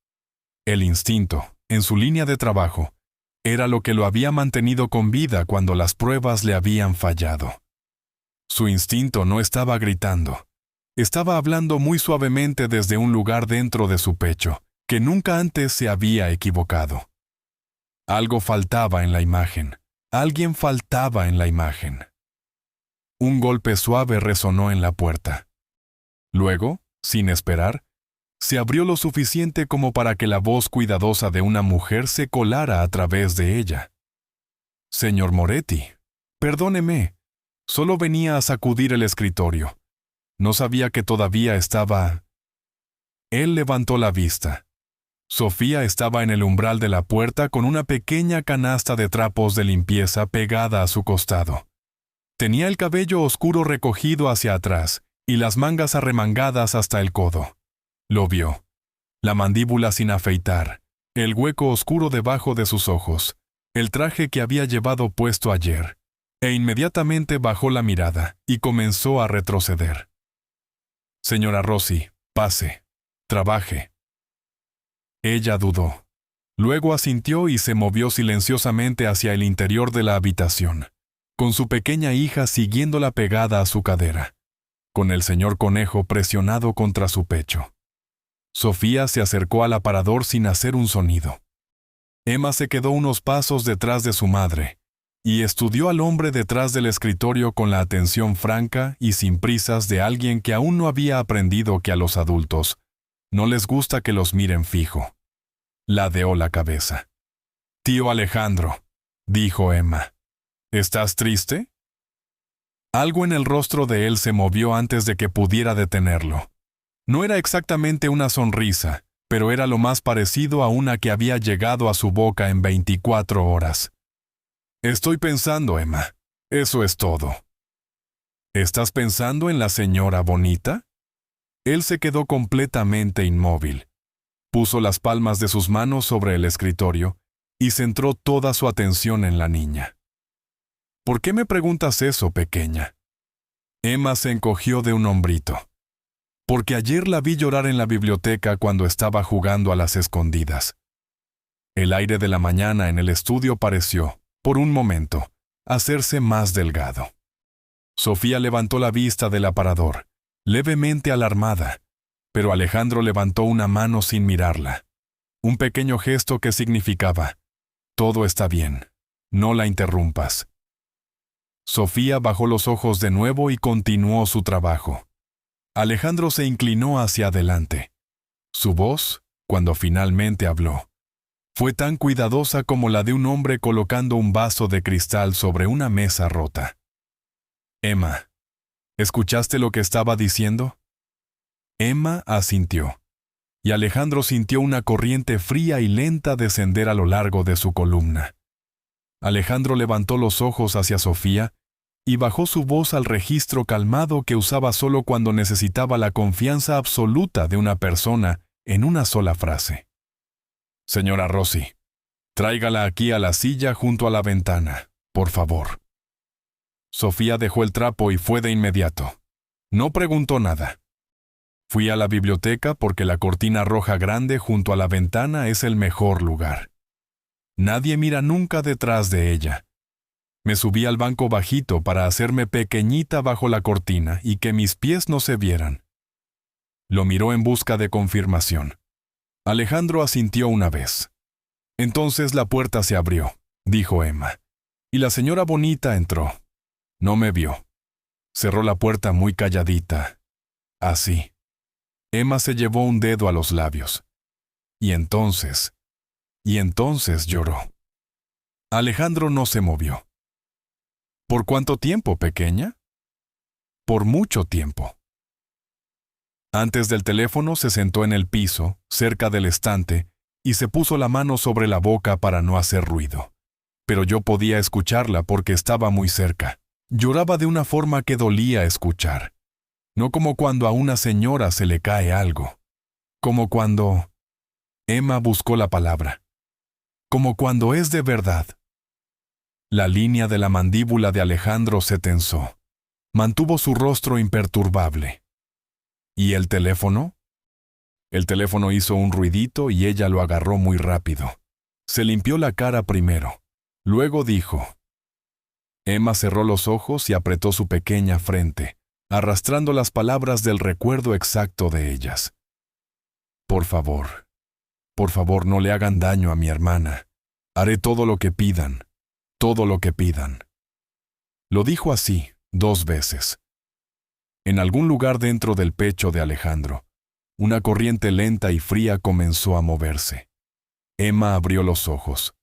El instinto, en su línea de trabajo, era lo que lo había mantenido con vida cuando las pruebas le habían fallado. Su instinto no estaba gritando. Estaba hablando muy suavemente desde un lugar dentro de su pecho, que nunca antes se había equivocado. Algo faltaba en la imagen. Alguien faltaba en la imagen. Un golpe suave resonó en la puerta. Luego, sin esperar, se abrió lo suficiente como para que la voz cuidadosa de una mujer se colara a través de ella. «Señor Moretti, perdóneme, solo venía a sacudir el escritorio. No sabía que todavía estaba. Él levantó la vista. Sofía estaba en el umbral de la puerta con una pequeña canasta de trapos de limpieza pegada a su costado. Tenía el cabello oscuro recogido hacia atrás y las mangas arremangadas hasta el codo. Lo vio. La mandíbula sin afeitar, el hueco oscuro debajo de sus ojos, el traje que había llevado puesto ayer, e inmediatamente bajó la mirada y comenzó a retroceder. «Señora Rossi, pase. Trabaje». Ella dudó. Luego asintió y se movió silenciosamente hacia el interior de la habitación, con su pequeña hija siguiéndola pegada a su cadera, con el señor Conejo presionado contra su pecho. Sofía se acercó al aparador sin hacer un sonido. Emma se quedó unos pasos detrás de su madre y estudió al hombre detrás del escritorio con la atención franca y sin prisas de alguien que aún no había aprendido que a los adultos no les gusta que los miren fijo. Ladeó la cabeza. «Tío Alejandro», dijo Emma, «¿estás triste?» Algo en el rostro de él se movió antes de que pudiera detenerlo. No era exactamente una sonrisa, pero era lo más parecido a una que había llegado a su boca en 24 horas. «Estoy pensando, Emma. Eso es todo». «¿Estás pensando en la señora bonita?» Él se quedó completamente inmóvil. Puso las palmas de sus manos sobre el escritorio y centró toda su atención en la niña. «¿Por qué me preguntas eso, pequeña?» Emma se encogió de un hombrito. «Porque ayer la vi llorar en la biblioteca cuando estaba jugando a las escondidas». El aire de la mañana en el estudio pareció, por un momento, hacerse más delgado. Sofía levantó la vista del aparador, levemente alarmada, pero Alejandro levantó una mano sin mirarla. Un pequeño gesto que significaba: «Todo está bien, no la interrumpas». Sofía bajó los ojos de nuevo y continuó su trabajo. Alejandro se inclinó hacia adelante. Su voz, cuando finalmente habló, fue tan cuidadosa como la de un hombre colocando un vaso de cristal sobre una mesa rota. «Emma, ¿escuchaste lo que estaba diciendo?» Emma asintió, y Alejandro sintió una corriente fría y lenta descender a lo largo de su columna. Alejandro levantó los ojos hacia Sofía y bajó su voz al registro calmado que usaba solo cuando necesitaba la confianza absoluta de una persona en una sola frase. «Señora Rossi, tráigala aquí a la silla junto a la ventana, por favor». Sofía dejó el trapo y fue de inmediato. No preguntó nada. «Fui a la biblioteca porque la cortina roja grande junto a la ventana es el mejor lugar. Nadie mira nunca detrás de ella. Me subí al banco bajito para hacerme pequeñita bajo la cortina y que mis pies no se vieran». Lo miró en busca de confirmación. Alejandro asintió una vez. «Entonces la puerta se abrió», dijo Emma, «y la señora bonita entró. No me vio. Cerró la puerta muy calladita. Así». Emma se llevó un dedo a los labios. Y entonces lloró. Alejandro no se movió. «¿Por cuánto tiempo, pequeña?» «Por mucho tiempo». Antes del teléfono se sentó en el piso, cerca del estante, y se puso la mano sobre la boca para no hacer ruido. Pero yo podía escucharla porque estaba muy cerca. Lloraba de una forma que dolía escuchar. No como cuando a una señora se le cae algo. Como cuando... Emma buscó la palabra. Como cuando es de verdad. La línea de la mandíbula de Alejandro se tensó. Mantuvo su rostro imperturbable. ¿Y el teléfono? El teléfono hizo un ruidito y ella lo agarró muy rápido. Se limpió la cara primero. Luego dijo. Emma cerró los ojos y apretó su pequeña frente, arrastrando las palabras del recuerdo exacto de ellas. Por favor no le hagan daño a mi hermana. Haré todo lo que pidan, todo lo que pidan». Lo dijo así, 2 veces. En algún lugar dentro del pecho de Alejandro, una corriente lenta y fría comenzó a moverse. Emma abrió los ojos.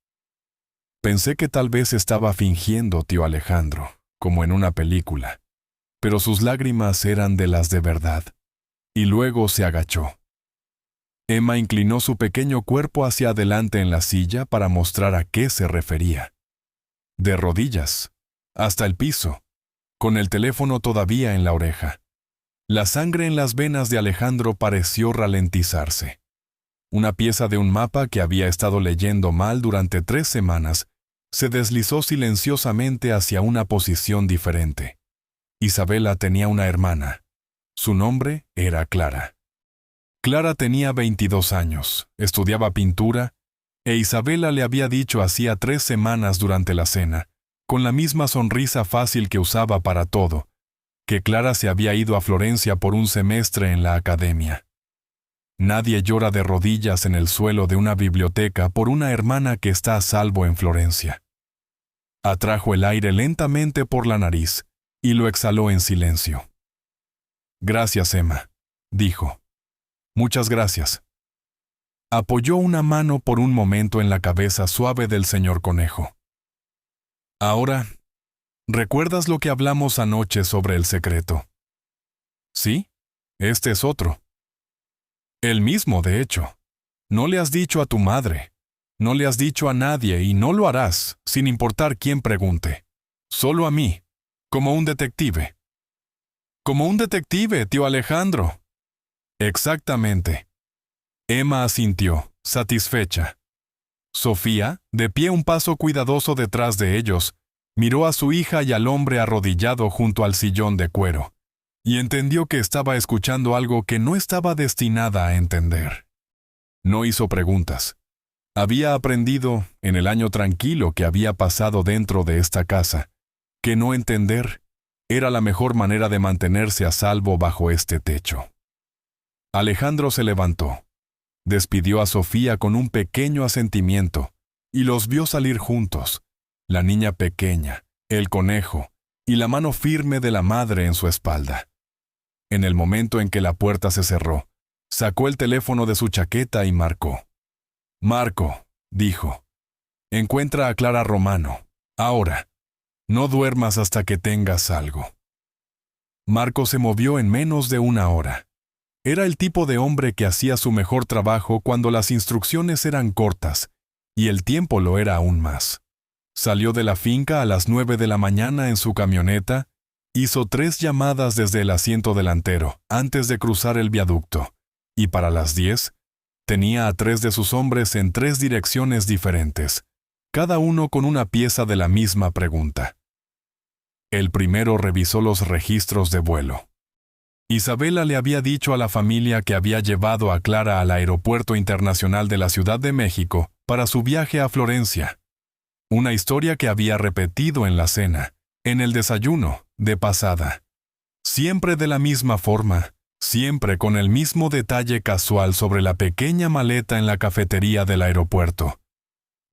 «Pensé que tal vez estaba fingiendo, tío Alejandro, como en una película. pero sus lágrimas eran de las de verdad. Y luego se agachó. Emma inclinó su pequeño cuerpo hacia adelante en la silla para mostrar a qué se refería. De rodillas, hasta el piso, con el teléfono todavía en la oreja. La sangre en las venas de Alejandro pareció ralentizarse. Una pieza de un mapa que había estado leyendo mal durante 3 semanas se deslizó silenciosamente hacia una posición diferente. Isabela tenía una hermana. Su nombre era Clara. Clara tenía 22 años, estudiaba pintura, e Isabela le había dicho hacía 3 semanas durante la cena, con la misma sonrisa fácil que usaba para todo, que Clara se había ido a Florencia por un semestre en la academia. Nadie llora de rodillas en el suelo de una biblioteca por una hermana que está a salvo en Florencia. Atrajo el aire lentamente por la nariz y lo exhaló en silencio. «Gracias, Emma», dijo. «Muchas gracias». Apoyó una mano por un momento en la cabeza suave del señor Conejo. «Ahora, ¿recuerdas lo que hablamos anoche sobre el secreto?» «Sí, este es otro». «El mismo, de hecho. No le has dicho a tu madre. No le has dicho a nadie y no lo harás, sin importar quién pregunte. Solo a mí, como un detective». «Como un detective, tío Alejandro». «Exactamente». Emma asintió, satisfecha. Sofía, de pie un paso cuidadoso detrás de ellos, miró a su hija y al hombre arrodillado junto al sillón de cuero, y entendió que estaba escuchando algo que no estaba destinada a entender. No hizo preguntas. Había aprendido, en el año tranquilo que había pasado dentro de esta casa, que no entender era la mejor manera de mantenerse a salvo bajo este techo. Alejandro se levantó. Despidió a Sofía con un pequeño asentimiento y los vio salir juntos, la niña pequeña, el conejo y la mano firme de la madre en su espalda. En el momento en que la puerta se cerró, sacó el teléfono de su chaqueta y marcó. «Marco», dijo, «encuentra a Clara Romano, ahora. No duermas hasta que tengas algo». Marco se movió en menos de 1 hora. Era el tipo de hombre que hacía su mejor trabajo cuando las instrucciones eran cortas, y el tiempo lo era aún más. Salió de la finca a las 9 de la mañana en su camioneta, hizo 3 llamadas desde el asiento delantero antes de cruzar el viaducto, y para las 10, tenía a 3 de sus hombres en 3 direcciones diferentes, cada uno con una pieza de la misma pregunta. El primero revisó los registros de vuelo. Isabela le había dicho a la familia que había llevado a Clara al Aeropuerto Internacional de la Ciudad de México para su viaje a Florencia. Una historia que había repetido en la cena, en el desayuno, de pasada. Siempre de la misma forma, siempre con el mismo detalle casual sobre la pequeña maleta en la cafetería del aeropuerto.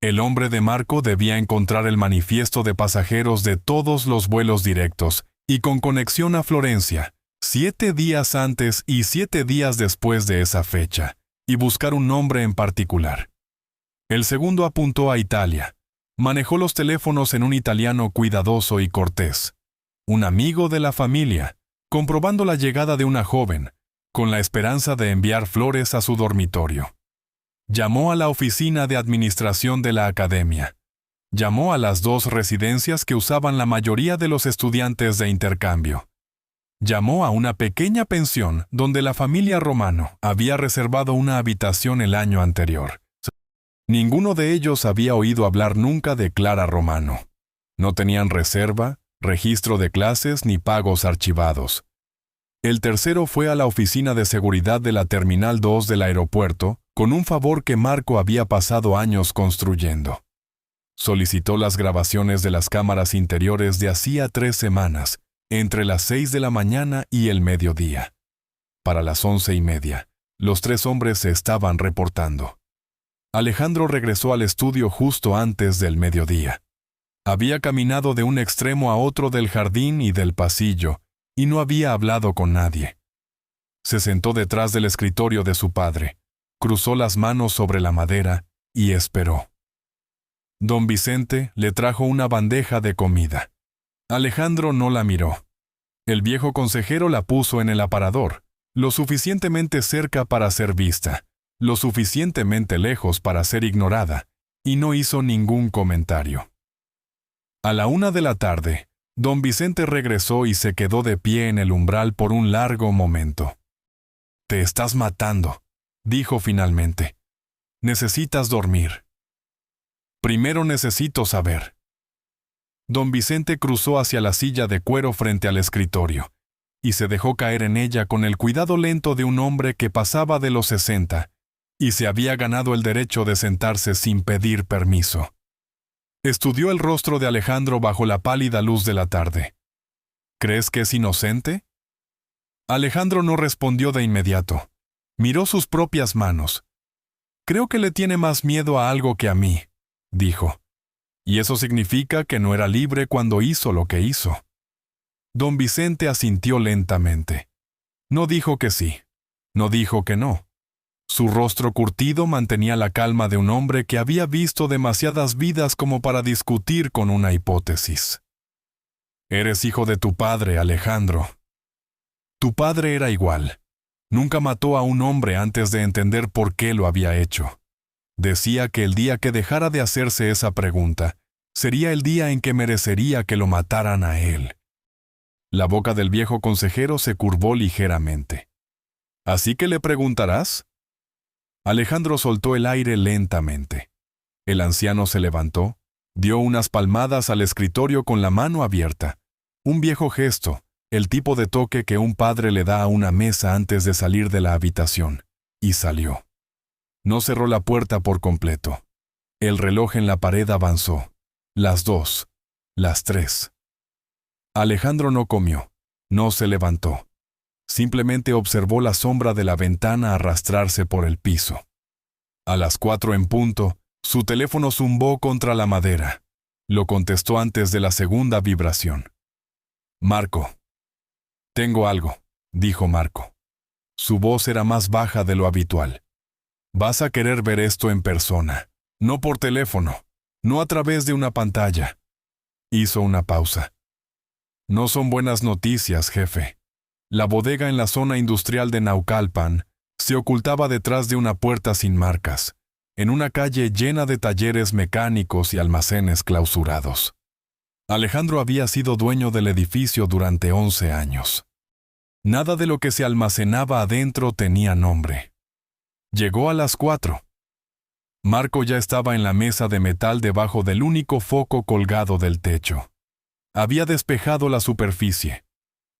El hombre de Marco debía encontrar el manifiesto de pasajeros de todos los vuelos directos y con conexión a Florencia, 7 días antes y 7 días después de esa fecha, y buscar un nombre en particular. El segundo apuntó a Italia. Manejó los teléfonos en un italiano cuidadoso y cortés. Un amigo de la familia, comprobando la llegada de una joven, con la esperanza de enviar flores a su dormitorio. Llamó a la oficina de administración de la academia. Llamó a las 2 residencias que usaban la mayoría de los estudiantes de intercambio. Llamó a una pequeña pensión donde la familia Romano había reservado una habitación el año anterior. Ninguno de ellos había oído hablar nunca de Clara Romano. No tenían reserva, registro de clases ni pagos archivados. El tercero fue a la oficina de seguridad de la Terminal 2 del aeropuerto con un favor que Marco había pasado años construyendo. Solicitó las grabaciones de las cámaras interiores de hacía 3 semanas, entre las 6 de la mañana y el mediodía. Para las 11:30, los 3 hombres se estaban reportando. Alejandro regresó al estudio justo antes del mediodía. Había caminado de un extremo a otro del jardín y del pasillo, y no había hablado con nadie. Se sentó detrás del escritorio de su padre, cruzó las manos sobre la madera y esperó. Don Vicente le trajo una bandeja de comida. Alejandro no la miró. El viejo consejero la puso en el aparador, lo suficientemente cerca para ser vista, lo suficientemente lejos para ser ignorada, y no hizo ningún comentario. A la 1 de la tarde, don Vicente regresó y se quedó de pie en el umbral por un largo momento. «Te estás matando», dijo finalmente. «Necesitas dormir». «Primero necesito saber». Don Vicente cruzó hacia la silla de cuero frente al escritorio, y se dejó caer en ella con el cuidado lento de un hombre que pasaba de los 60, y se había ganado el derecho de sentarse sin pedir permiso. Estudió el rostro de Alejandro bajo la pálida luz de la tarde. «¿Crees que es inocente?» Alejandro no respondió de inmediato. Miró sus propias manos. «Creo que le tiene más miedo a algo que a mí», dijo. «Y eso significa que no era libre cuando hizo lo que hizo». Don Vicente asintió lentamente. No dijo que sí. No dijo que no. Su rostro curtido mantenía la calma de un hombre que había visto demasiadas vidas como para discutir con una hipótesis. «Eres hijo de tu padre, Alejandro. Tu padre era igual. Nunca mató a un hombre antes de entender por qué lo había hecho. Decía que el día que dejara de hacerse esa pregunta, sería el día en que merecería que lo mataran a él». La boca del viejo consejero se curvó ligeramente. «¿Así que le preguntarás?» Alejandro soltó el aire lentamente. El anciano se levantó, dio unas palmadas al escritorio con la mano abierta. Un viejo gesto, el tipo de toque que un padre le da a una mesa antes de salir de la habitación, y salió. No cerró la puerta por completo. El reloj en la pared avanzó. Las 2, las 3. Alejandro no comió, no se levantó. Simplemente observó la sombra de la ventana arrastrarse por el piso. A las 4 en punto, su teléfono zumbó contra la madera. Lo contestó antes de la segunda vibración. «Marco». «Tengo algo», dijo Marco. Su voz era más baja de lo habitual. «Vas a querer ver esto en persona, no por teléfono, no a través de una pantalla». Hizo una pausa. «No son buenas noticias, jefe». La bodega en la zona industrial de Naucalpan se ocultaba detrás de una puerta sin marcas, en una calle llena de talleres mecánicos y almacenes clausurados. Alejandro había sido dueño del edificio durante 11 años. Nada de lo que se almacenaba adentro tenía nombre. Llegó a las 4. Marco ya estaba en la mesa de metal debajo del único foco colgado del techo. Había despejado la superficie.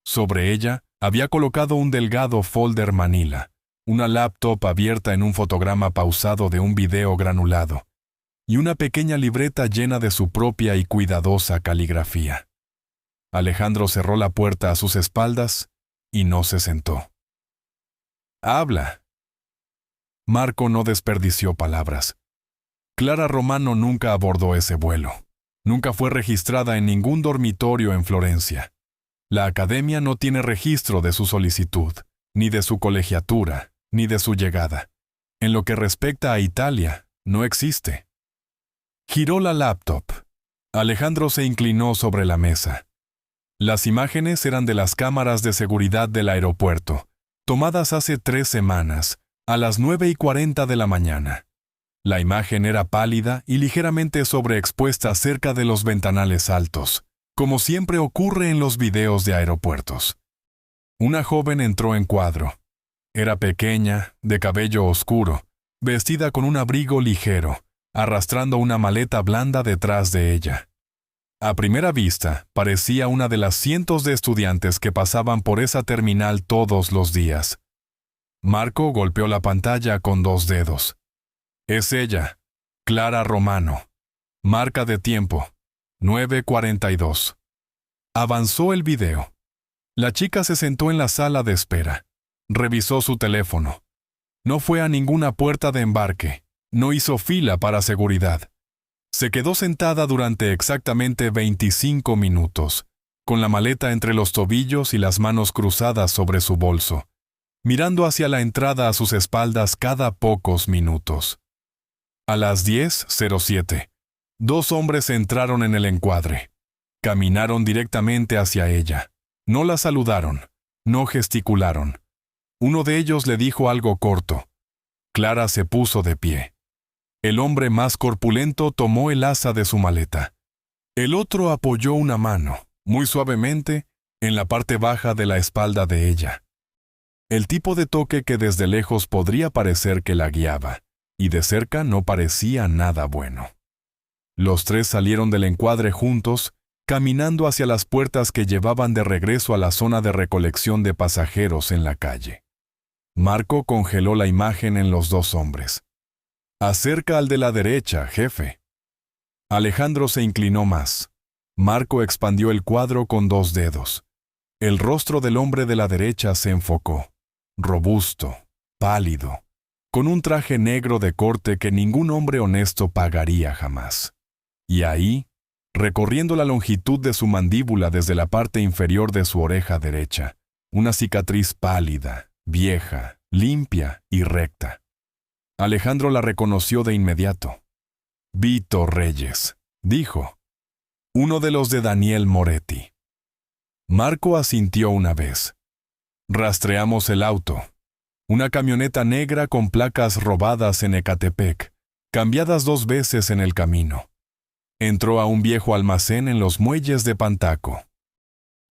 Sobre ella había colocado un delgado folder manila, una laptop abierta en un fotograma pausado de un video granulado, y una pequeña libreta llena de su propia y cuidadosa caligrafía. Alejandro cerró la puerta a sus espaldas y no se sentó. «Habla». Marco no desperdició palabras. Clara Romano nunca abordó ese vuelo. Nunca fue registrada en ningún dormitorio en Florencia. La academia no tiene registro de su solicitud, ni de su colegiatura, ni de su llegada. En lo que respecta a Italia, no existe. Giró la laptop. Alejandro se inclinó sobre la mesa. Las imágenes eran de las cámaras de seguridad del aeropuerto, tomadas hace 3 semanas, a las 9:40 de la mañana. La imagen era pálida y ligeramente sobreexpuesta cerca de los ventanales altos, como siempre ocurre en los videos de aeropuertos. Una joven entró en cuadro. Era pequeña, de cabello oscuro, vestida con un abrigo ligero, arrastrando una maleta blanda detrás de ella. A primera vista, parecía una de las cientos de estudiantes que pasaban por esa terminal todos los días. Marco golpeó la pantalla con 2 dedos. «Es ella, Clara Romano. Marca de tiempo, 9:42. Avanzó el video. La chica se sentó en la sala de espera. Revisó su teléfono. No fue a ninguna puerta de embarque. No hizo fila para seguridad. Se quedó sentada durante exactamente 25 minutos, con la maleta entre los tobillos y las manos cruzadas sobre su bolso, mirando hacia la entrada a sus espaldas cada pocos minutos. A las 10:07, 2 hombres entraron en el encuadre. Caminaron directamente hacia ella. No la saludaron, no gesticularon. Uno de ellos le dijo algo corto. Clara se puso de pie. El hombre más corpulento tomó el asa de su maleta. El otro apoyó una mano, muy suavemente, en la parte baja de la espalda de ella. El tipo de toque que desde lejos podría parecer que la guiaba, y de cerca no parecía nada bueno. Los tres salieron del encuadre juntos, caminando hacia las puertas que llevaban de regreso a la zona de recolección de pasajeros en la calle. Marco congeló la imagen en los dos hombres. «Acerca al de la derecha, jefe». Alejandro se inclinó más. Marco expandió el cuadro con 2 dedos. El rostro del hombre de la derecha se enfocó. Robusto, pálido, con un traje negro de corte que ningún hombre honesto pagaría jamás. Y ahí, recorriendo la longitud de su mandíbula desde la parte inferior de su oreja derecha, una cicatriz pálida, vieja, limpia y recta. Alejandro la reconoció de inmediato. «Vito Reyes», dijo. «Uno de los de Daniel Moretti». Marco asintió una vez. Rastreamos el auto. Una camioneta negra con placas robadas en Ecatepec, cambiadas 2 veces en el camino. Entró a un viejo almacén en los muelles de Pantaco.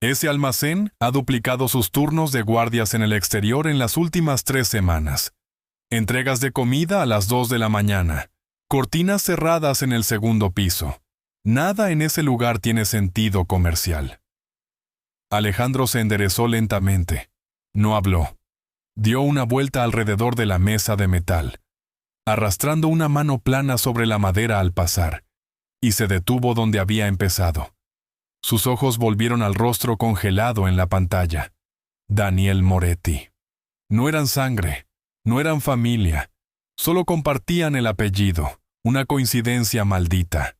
Ese almacén ha duplicado sus turnos de guardias en el exterior en las últimas 3 semanas. Entregas de comida a las 2 de la mañana. Cortinas cerradas en el segundo piso. Nada en ese lugar tiene sentido comercial. Alejandro se enderezó lentamente. No habló. Dio una vuelta alrededor de la mesa de metal, arrastrando una mano plana sobre la madera al pasar, y se detuvo donde había empezado. Sus ojos volvieron al rostro congelado en la pantalla. Daniel Moretti. No eran sangre, no eran familia, solo compartían el apellido, una coincidencia maldita.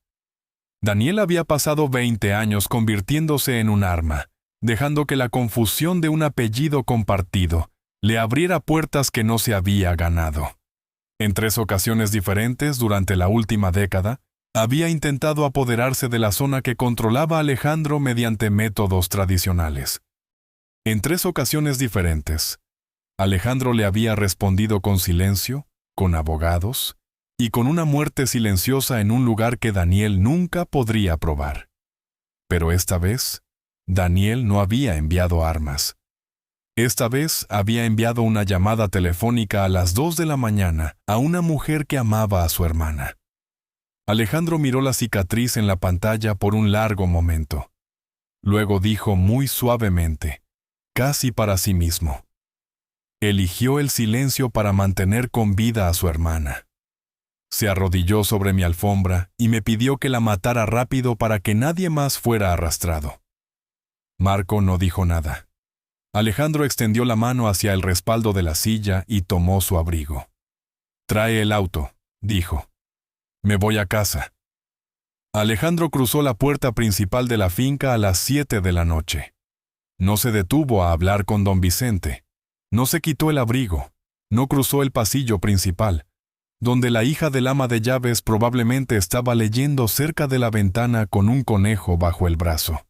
Daniel había pasado 20 años convirtiéndose en un arma, dejando que la confusión de un apellido compartido le abriera puertas que no se había ganado. En 3 ocasiones diferentes durante la última década, había intentado apoderarse de la zona que controlaba Alejandro mediante métodos tradicionales. En 3 ocasiones diferentes, Alejandro le había respondido con silencio, con abogados, y con una muerte silenciosa en un lugar que Daniel nunca podría probar. Pero esta vez, Daniel no había enviado armas. Esta vez había enviado una llamada telefónica a las 2 de la mañana a una mujer que amaba a su hermana. Alejandro miró la cicatriz en la pantalla por un largo momento. Luego dijo muy suavemente, casi para sí mismo. Eligió el silencio para mantener con vida a su hermana. Se arrodilló sobre mi alfombra y me pidió que la matara rápido para que nadie más fuera arrastrado. Marco no dijo nada. Alejandro extendió la mano hacia el respaldo de la silla y tomó su abrigo. «Trae el auto», dijo. «Me voy a casa». Alejandro cruzó la puerta principal de la finca a las 7 de la noche. No se detuvo a hablar con don Vicente. No se quitó el abrigo. No cruzó el pasillo principal, donde la hija del ama de llaves probablemente estaba leyendo cerca de la ventana con un conejo bajo el brazo.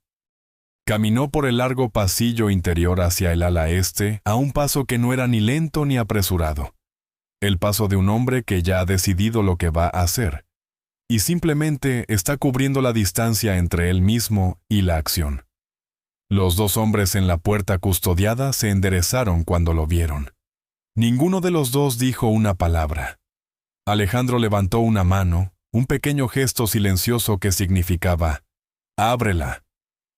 Caminó por el largo pasillo interior hacia el ala este a un paso que no era ni lento ni apresurado. El paso de un hombre que ya ha decidido lo que va a hacer, y simplemente está cubriendo la distancia entre él mismo y la acción. Los 2 hombres en la puerta custodiada se enderezaron cuando lo vieron. Ninguno de los 2 dijo una palabra. Alejandro levantó una mano, un pequeño gesto silencioso que significaba «ábrela»,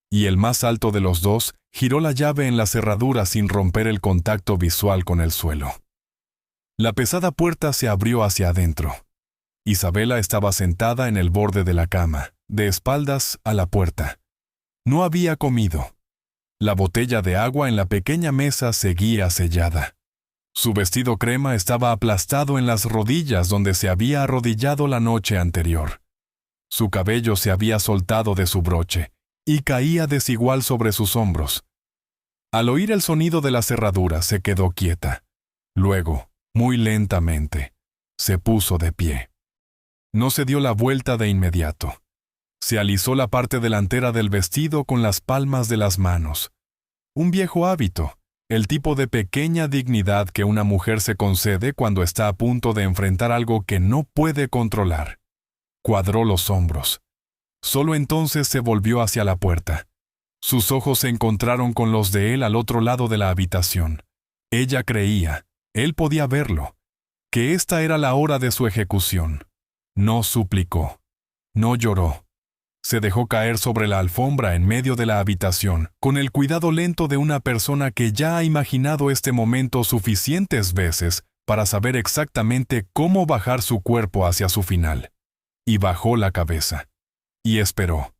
y el más alto de los 2 giró la llave en la cerradura sin romper el contacto visual con el suelo. La pesada puerta se abrió hacia adentro. Isabela estaba sentada en el borde de la cama, de espaldas a la puerta. No había comido. La botella de agua en la pequeña mesa seguía sellada. Su vestido crema estaba aplastado en las rodillas donde se había arrodillado la noche anterior. Su cabello se había soltado de su broche y caía desigual sobre sus hombros. Al oír el sonido de la cerradura se quedó quieta. Luego, muy lentamente, se puso de pie. No se dio la vuelta de inmediato. Se alisó la parte delantera del vestido con las palmas de las manos. Un viejo hábito, el tipo de pequeña dignidad que una mujer se concede cuando está a punto de enfrentar algo que no puede controlar. Cuadró los hombros. Solo entonces se volvió hacia la puerta. Sus ojos se encontraron con los de él al otro lado de la habitación. Ella creía, él podía verlo, que esta era la hora de su ejecución. No suplicó. No lloró. Se dejó caer sobre la alfombra en medio de la habitación, con el cuidado lento de una persona que ya ha imaginado este momento suficientes veces para saber exactamente cómo bajar su cuerpo hacia su final. Y bajó la cabeza. Y esperó.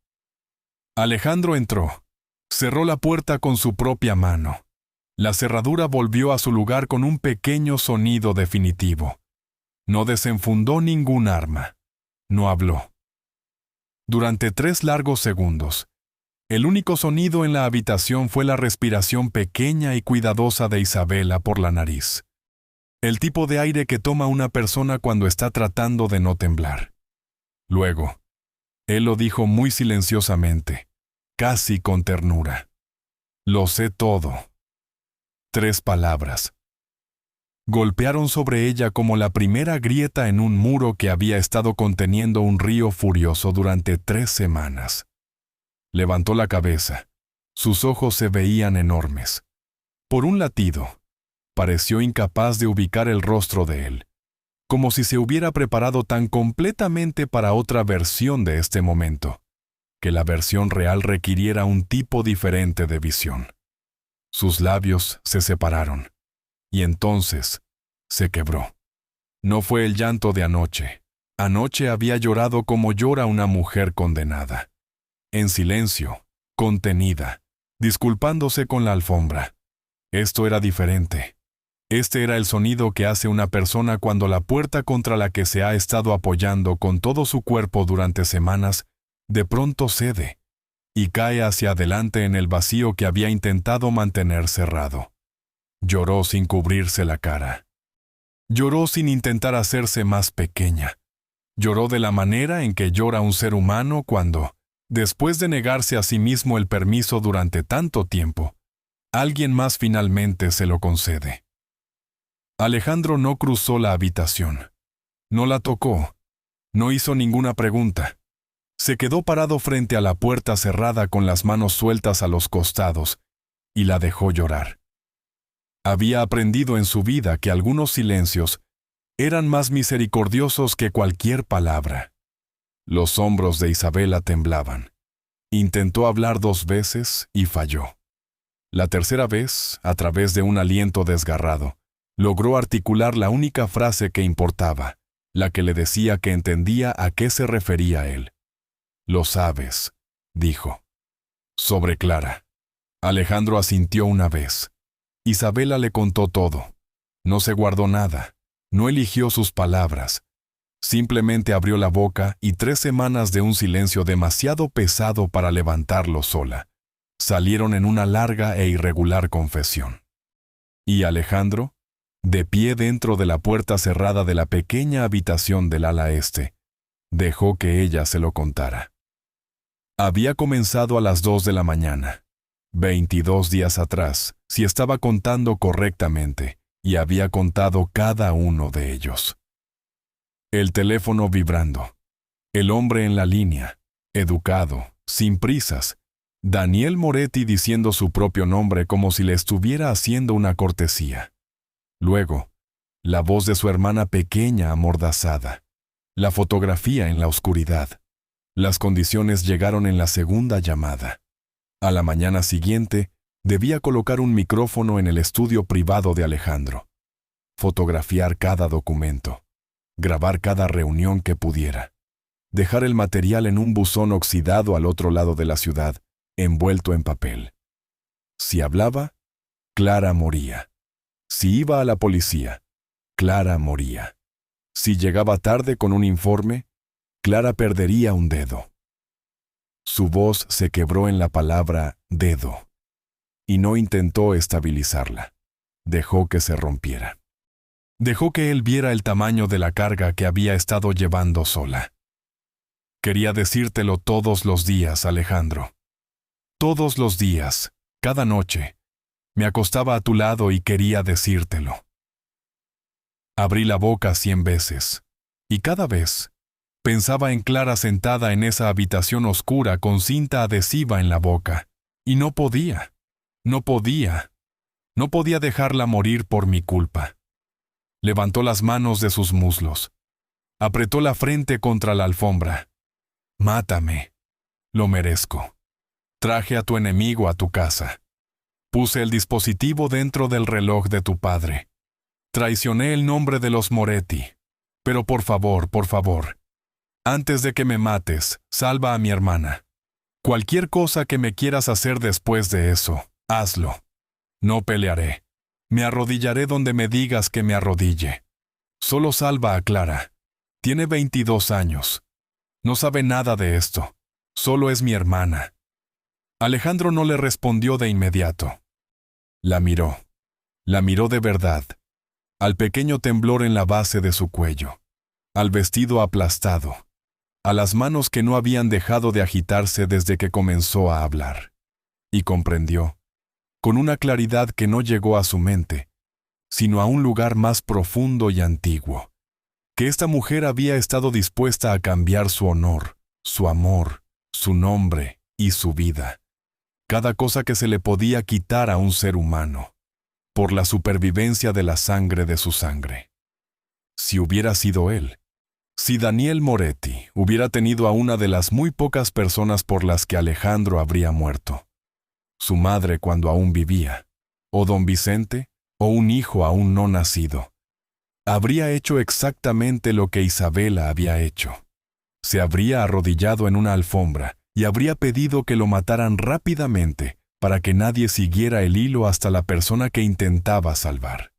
Alejandro entró. Cerró la puerta con su propia mano. La cerradura volvió a su lugar con un pequeño sonido definitivo. No desenfundó ningún arma. No habló. Durante 3 largos segundos, el único sonido en la habitación fue la respiración pequeña y cuidadosa de Isabela por la nariz. El tipo de aire que toma una persona cuando está tratando de no temblar. Luego, él lo dijo muy silenciosamente, casi con ternura. Lo sé todo. 3 palabras. Golpearon sobre ella como la primera grieta en un muro que había estado conteniendo un río furioso durante 3 semanas. Levantó la cabeza. Sus ojos se veían enormes. Por un latido, pareció incapaz de ubicar el rostro de él, como si se hubiera preparado tan completamente para otra versión de este momento, que la versión real requiriera un tipo diferente de visión. Sus labios se separaron. Y entonces, se quebró. No fue el llanto de anoche. Anoche había llorado como llora una mujer condenada. En silencio, contenida, disculpándose con la alfombra. Esto era diferente. Este era el sonido que hace una persona cuando la puerta contra la que se ha estado apoyando con todo su cuerpo durante semanas, de pronto cede, y cae hacia adelante en el vacío que había intentado mantener cerrado. Lloró sin cubrirse la cara. Lloró sin intentar hacerse más pequeña. Lloró de la manera en que llora un ser humano cuando, después de negarse a sí mismo el permiso durante tanto tiempo, alguien más finalmente se lo concede. Alejandro no cruzó la habitación. No la tocó. No hizo ninguna pregunta. Se quedó parado frente a la puerta cerrada con las manos sueltas a los costados y la dejó llorar. Había aprendido en su vida que algunos silencios eran más misericordiosos que cualquier palabra. Los hombros de Isabela temblaban. Intentó hablar 2 veces y falló. La tercera vez, a través de un aliento desgarrado, logró articular la única frase que importaba, la que le decía que entendía a qué se refería él. «Lo sabes», dijo. Sobre Clara. Alejandro asintió una vez. Isabela le contó todo. No se guardó nada. No eligió sus palabras. Simplemente abrió la boca y 3 semanas de un silencio demasiado pesado para levantarlo sola salieron en una larga e irregular confesión. Y Alejandro, de pie dentro de la puerta cerrada de la pequeña habitación del ala este, dejó que ella se lo contara. Había comenzado a las 2 de la mañana. 22 días atrás, si estaba contando correctamente, y había contado cada uno de ellos. El teléfono vibrando. El hombre en la línea, educado, sin prisas. Daniel Moretti diciendo su propio nombre como si le estuviera haciendo una cortesía. Luego, la voz de su hermana pequeña amordazada. La fotografía en la oscuridad. Las condiciones llegaron en la segunda llamada. A la mañana siguiente, debía colocar un micrófono en el estudio privado de Alejandro. Fotografiar cada documento. Grabar cada reunión que pudiera. Dejar el material en un buzón oxidado al otro lado de la ciudad, envuelto en papel. Si hablaba, Clara moría. Si iba a la policía, Clara moría. Si llegaba tarde con un informe, Clara perdería un dedo. Su voz se quebró en la palabra dedo, y no intentó estabilizarla. Dejó que se rompiera. Dejó que él viera el tamaño de la carga que había estado llevando sola. Quería decírtelo todos los días, Alejandro. Todos los días, cada noche, Me acostaba a tu lado y quería decírtelo. Abrí la boca 100 veces, y cada vez pensaba en Clara sentada en esa habitación oscura con cinta adhesiva en la boca, y no podía dejarla morir por mi culpa. Levantó las manos de sus muslos, apretó la frente contra la alfombra. Mátame, lo merezco. Traje a tu enemigo a tu casa. Puse el dispositivo dentro del reloj de tu padre. Traicioné el nombre de los Moretti. Pero por favor, antes de que me mates, salva a mi hermana. Cualquier cosa que me quieras hacer después de eso, hazlo. No pelearé. Me arrodillaré donde me digas que me arrodille. Solo salva a Clara. Tiene 22 años. No sabe nada de esto. Solo es mi hermana. Alejandro no le respondió de inmediato. La miró de verdad, al pequeño temblor en la base de su cuello, al vestido aplastado, a las manos que no habían dejado de agitarse desde que comenzó a hablar. Y comprendió, con una claridad que no llegó a su mente, sino a un lugar más profundo y antiguo, que esta mujer había estado dispuesta a cambiar su honor, su amor, su nombre y su vida. Cada cosa que se le podía quitar a un ser humano, por la supervivencia de la sangre de su sangre. Si hubiera sido él, si Daniel Moretti hubiera tenido a una de las muy pocas personas por las que Alejandro habría muerto, su madre cuando aún vivía, o don Vicente, o un hijo aún no nacido, habría hecho exactamente lo que Isabela había hecho. Se habría arrodillado en una alfombra y habría pedido que lo mataran rápidamente para que nadie siguiera el hilo hasta la persona que intentaba salvar.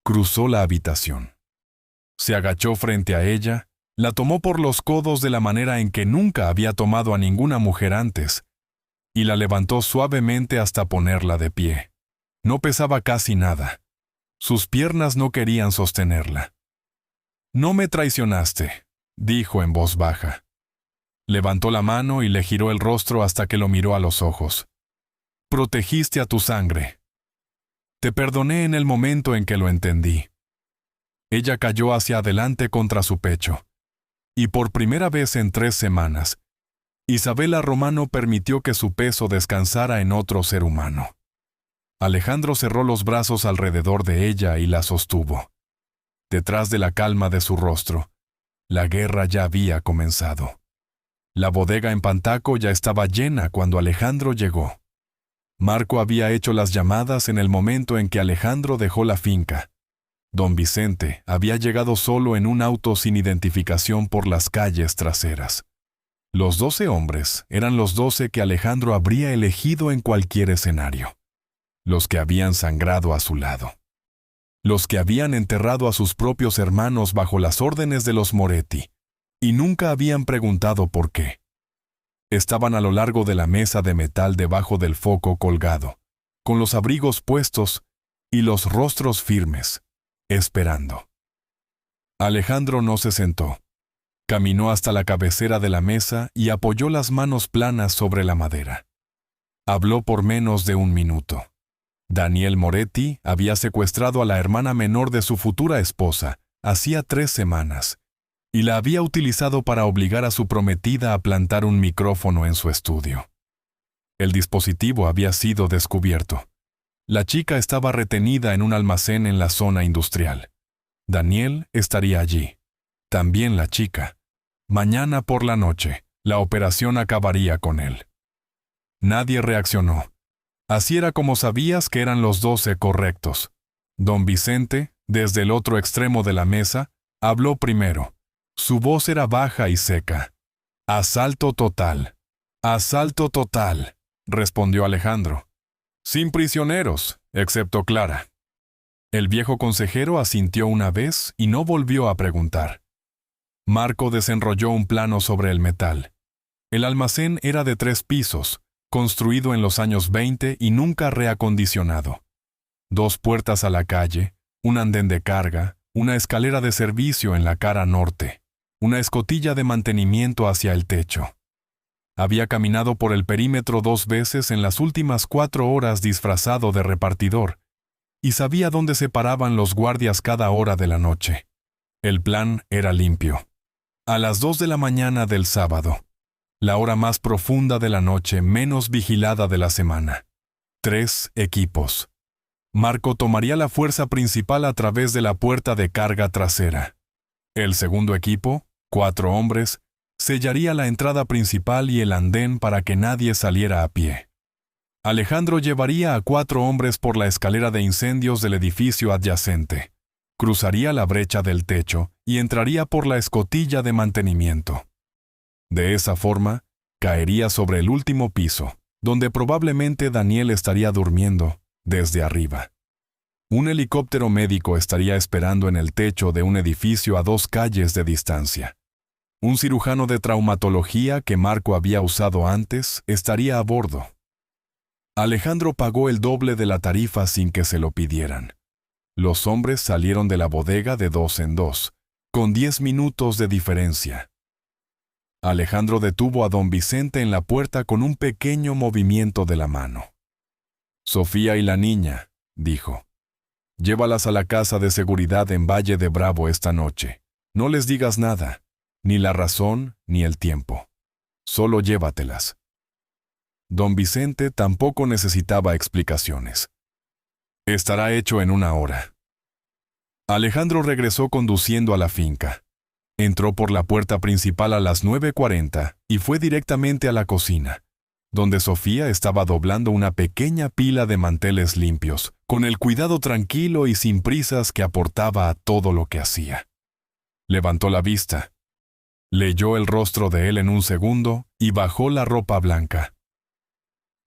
Cruzó la habitación. Se agachó frente a ella, la tomó por los codos de la manera en que nunca había tomado a ninguna mujer antes, y la levantó suavemente hasta ponerla de pie. No pesaba casi nada. Sus piernas no querían sostenerla. «No me traicionaste», dijo en voz baja. Levantó la mano y le giró el rostro hasta que lo miró a los ojos. «Protegiste a tu sangre. Te perdoné en el momento en que lo entendí». Ella cayó hacia adelante contra su pecho. Y por primera vez en 3 semanas, Isabela Romano permitió que su peso descansara en otro ser humano. Alejandro cerró los brazos alrededor de ella y la sostuvo. Detrás de la calma de su rostro, la guerra ya había comenzado. La bodega en Pantaco ya estaba llena cuando Alejandro llegó. Marco había hecho las llamadas en el momento en que Alejandro dejó la finca. Don Vicente había llegado solo en un auto sin identificación por las calles traseras. Los 12 hombres eran los 12 que Alejandro habría elegido en cualquier escenario. Los que habían sangrado a su lado. Los que habían enterrado a sus propios hermanos bajo las órdenes de los Moretti, y nunca habían preguntado por qué. Estaban a lo largo de la mesa de metal debajo del foco colgado, con los abrigos puestos y los rostros firmes, esperando. Alejandro no se sentó. Caminó hasta la cabecera de la mesa y apoyó las manos planas sobre la madera. Habló por menos de 1 minuto. Daniel Moretti había secuestrado a la hermana menor de su futura esposa hacía 3 semanas y la había utilizado para obligar a su prometida a plantar un micrófono en su estudio. El dispositivo había sido descubierto. La chica estaba retenida en un almacén en la zona industrial. Daniel estaría allí. También la chica. Mañana por la noche, la operación acabaría con él. Nadie reaccionó. Así era como sabías que eran los 12 correctos. Don Vicente, desde el otro extremo de la mesa, habló primero. Su voz era baja y seca. «Asalto total. Asalto total», respondió Alejandro. «Sin prisioneros, excepto Clara». El viejo consejero asintió una vez y no volvió a preguntar. Marco desenrolló un plano sobre el metal. El almacén era de 3 pisos, construido en los años 20 y nunca reacondicionado. 2 puertas a la calle, un andén de carga, una escalera de servicio en la cara norte, una escotilla de mantenimiento hacia el techo. Había caminado por el perímetro 2 veces en las últimas 4 horas disfrazado de repartidor, y sabía dónde se paraban los guardias cada hora de la noche. El plan era limpio. A las 2 de la mañana del sábado, la hora más profunda de la noche, menos vigilada de la semana. 3 equipos. Marco tomaría la fuerza principal a través de la puerta de carga trasera. El segundo equipo, 4 hombres, sellaría la entrada principal y el andén para que nadie saliera a pie. Alejandro llevaría a 4 hombres por la escalera de incendios del edificio adyacente. Cruzaría la brecha del techo y entraría por la escotilla de mantenimiento. De esa forma, caería sobre el último piso, donde probablemente Daniel estaría durmiendo, desde arriba. Un helicóptero médico estaría esperando en el techo de un edificio a 2 calles de distancia. Un cirujano de traumatología que Marco había usado antes estaría a bordo. Alejandro pagó el doble de la tarifa sin que se lo pidieran. Los hombres salieron de la bodega de 2 en 2, con 10 minutos de diferencia. Alejandro detuvo a don Vicente en la puerta con un pequeño movimiento de la mano. «Sofía y la niña», dijo. «Llévalas a la casa de seguridad en Valle de Bravo esta noche. No les digas nada, ni la razón ni el tiempo. Solo llévatelas». Don Vicente tampoco necesitaba explicaciones. «Estará hecho en 1 hora». Alejandro regresó conduciendo a la finca. Entró por la puerta principal a las 9:40 y fue directamente a la cocina, donde Sofía estaba doblando una pequeña pila de manteles limpios, con el cuidado tranquilo y sin prisas que aportaba a todo lo que hacía. Levantó la vista. Leyó el rostro de él en un segundo y bajó la ropa blanca.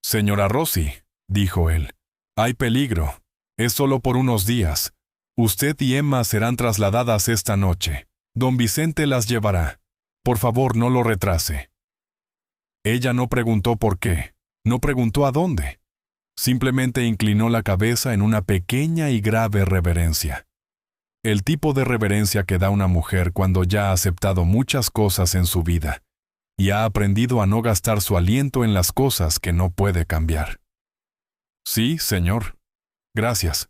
«Señora Rossi», dijo él, «hay peligro. Es solo por unos días. Usted y Emma serán trasladadas esta noche. Don Vicente las llevará. Por favor, no lo retrase». Ella no preguntó por qué, no preguntó a dónde. Simplemente inclinó la cabeza en una pequeña y grave reverencia. El tipo de reverencia que da una mujer cuando ya ha aceptado muchas cosas en su vida y ha aprendido a no gastar su aliento en las cosas que no puede cambiar. «Sí, señor. Gracias».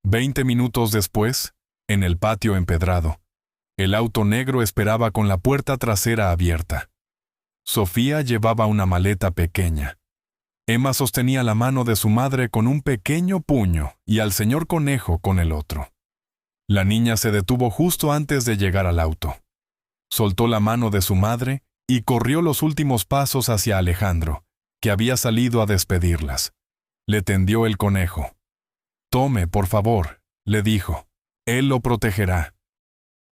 20 minutos después, en el patio empedrado, el auto negro esperaba con la puerta trasera abierta. Sofía llevaba una maleta pequeña. Emma sostenía la mano de su madre con un pequeño puño y al señor Conejo con el otro. La niña se detuvo justo antes de llegar al auto. Soltó la mano de su madre y corrió los últimos pasos hacia Alejandro, que había salido a despedirlas. Le tendió el conejo. «Tome, por favor», le dijo. «Él lo protegerá».